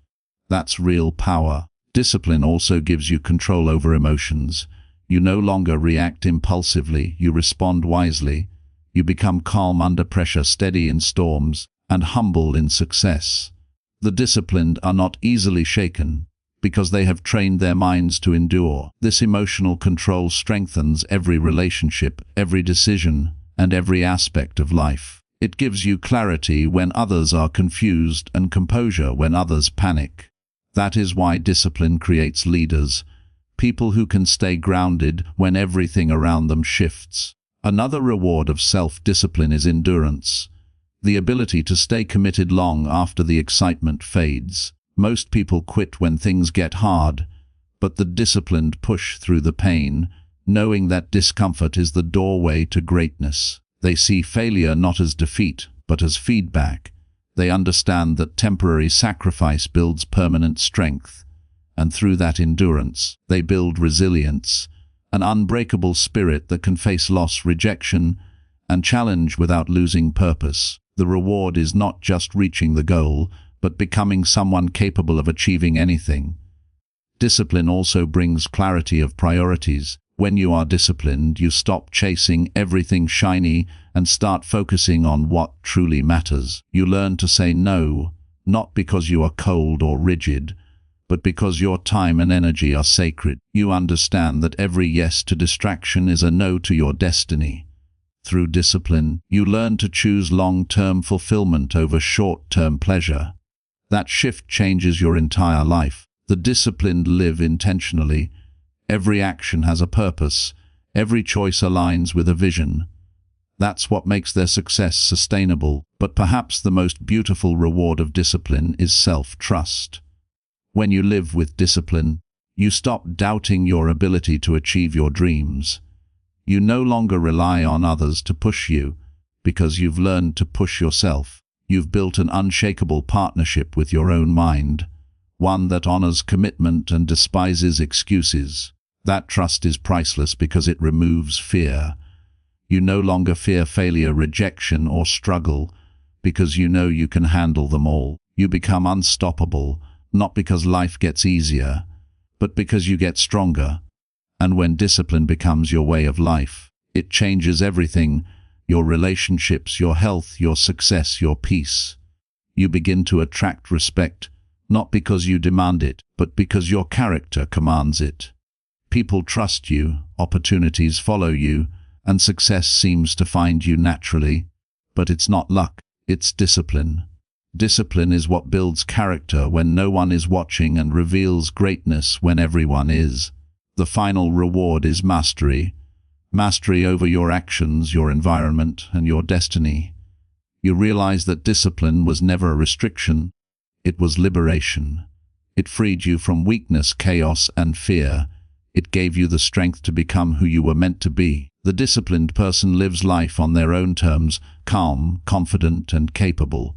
A: That's real power. Discipline also gives you control over emotions. You no longer react impulsively, you respond wisely. You become calm under pressure, steady in storms, and humble in success. The disciplined are not easily shaken, because they have trained their minds to endure. This emotional control strengthens every relationship, every decision, and every aspect of life. It gives you clarity when others are confused and composure when others panic. That is why discipline creates leaders, people who can stay grounded when everything around them shifts. Another reward of self-discipline is endurance, the ability to stay committed long after the excitement fades. Most people quit when things get hard, but the disciplined push through the pain, knowing that discomfort is the doorway to greatness. They see failure not as defeat, but as feedback. They understand that temporary sacrifice builds permanent strength, and through that endurance, they build resilience, an unbreakable spirit that can face loss, rejection, and challenge without losing purpose. The reward is not just reaching the goal, but becoming someone capable of achieving anything. Discipline also brings clarity of priorities. When you are disciplined, you stop chasing everything shiny and start focusing on what truly matters. You learn to say no, not because you are cold or rigid, but because your time and energy are sacred. You understand that every yes to distraction is a no to your destiny. Through discipline, you learn to choose long-term fulfillment over short-term pleasure. That shift changes your entire life. The disciplined live intentionally. Every action has a purpose. Every choice aligns with a vision. That's what makes their success sustainable. But perhaps the most beautiful reward of discipline is self-trust. When you live with discipline, you stop doubting your ability to achieve your dreams. You no longer rely on others to push you, because you've learned to push yourself. You've built an unshakable partnership with your own mind, one that honors commitment and despises excuses. That trust is priceless because it removes fear. You no longer fear failure, rejection, or struggle, because you know you can handle them all. You become unstoppable, not because life gets easier, but because you get stronger. And when discipline becomes your way of life, it changes everything: your relationships, your health, your success, your peace. You begin to attract respect, not because you demand it, but because your character commands it. People trust you, opportunities follow you, and success seems to find you naturally. But it's not luck, it's discipline. Discipline is what builds character when no one is watching and reveals greatness when everyone is. The final reward is mastery. Mastery over your actions, your environment, and your destiny. You realize that discipline was never a restriction. It was liberation. It freed you from weakness, chaos, and fear. It gave you the strength to become who you were meant to be. The disciplined person lives life on their own terms, calm, confident, and capable.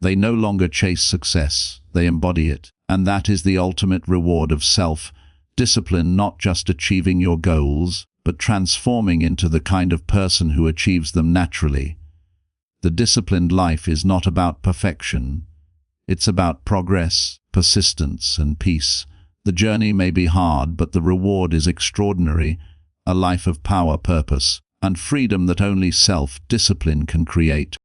A: They no longer chase success, they embody it. And that is the ultimate reward of self-discipline, not just achieving your goals, but transforming into the kind of person who achieves them naturally. The disciplined life is not about perfection. It's about progress, persistence, and peace. The journey may be hard, but the reward is extraordinary, a life of power, purpose, and freedom that only self-discipline can create.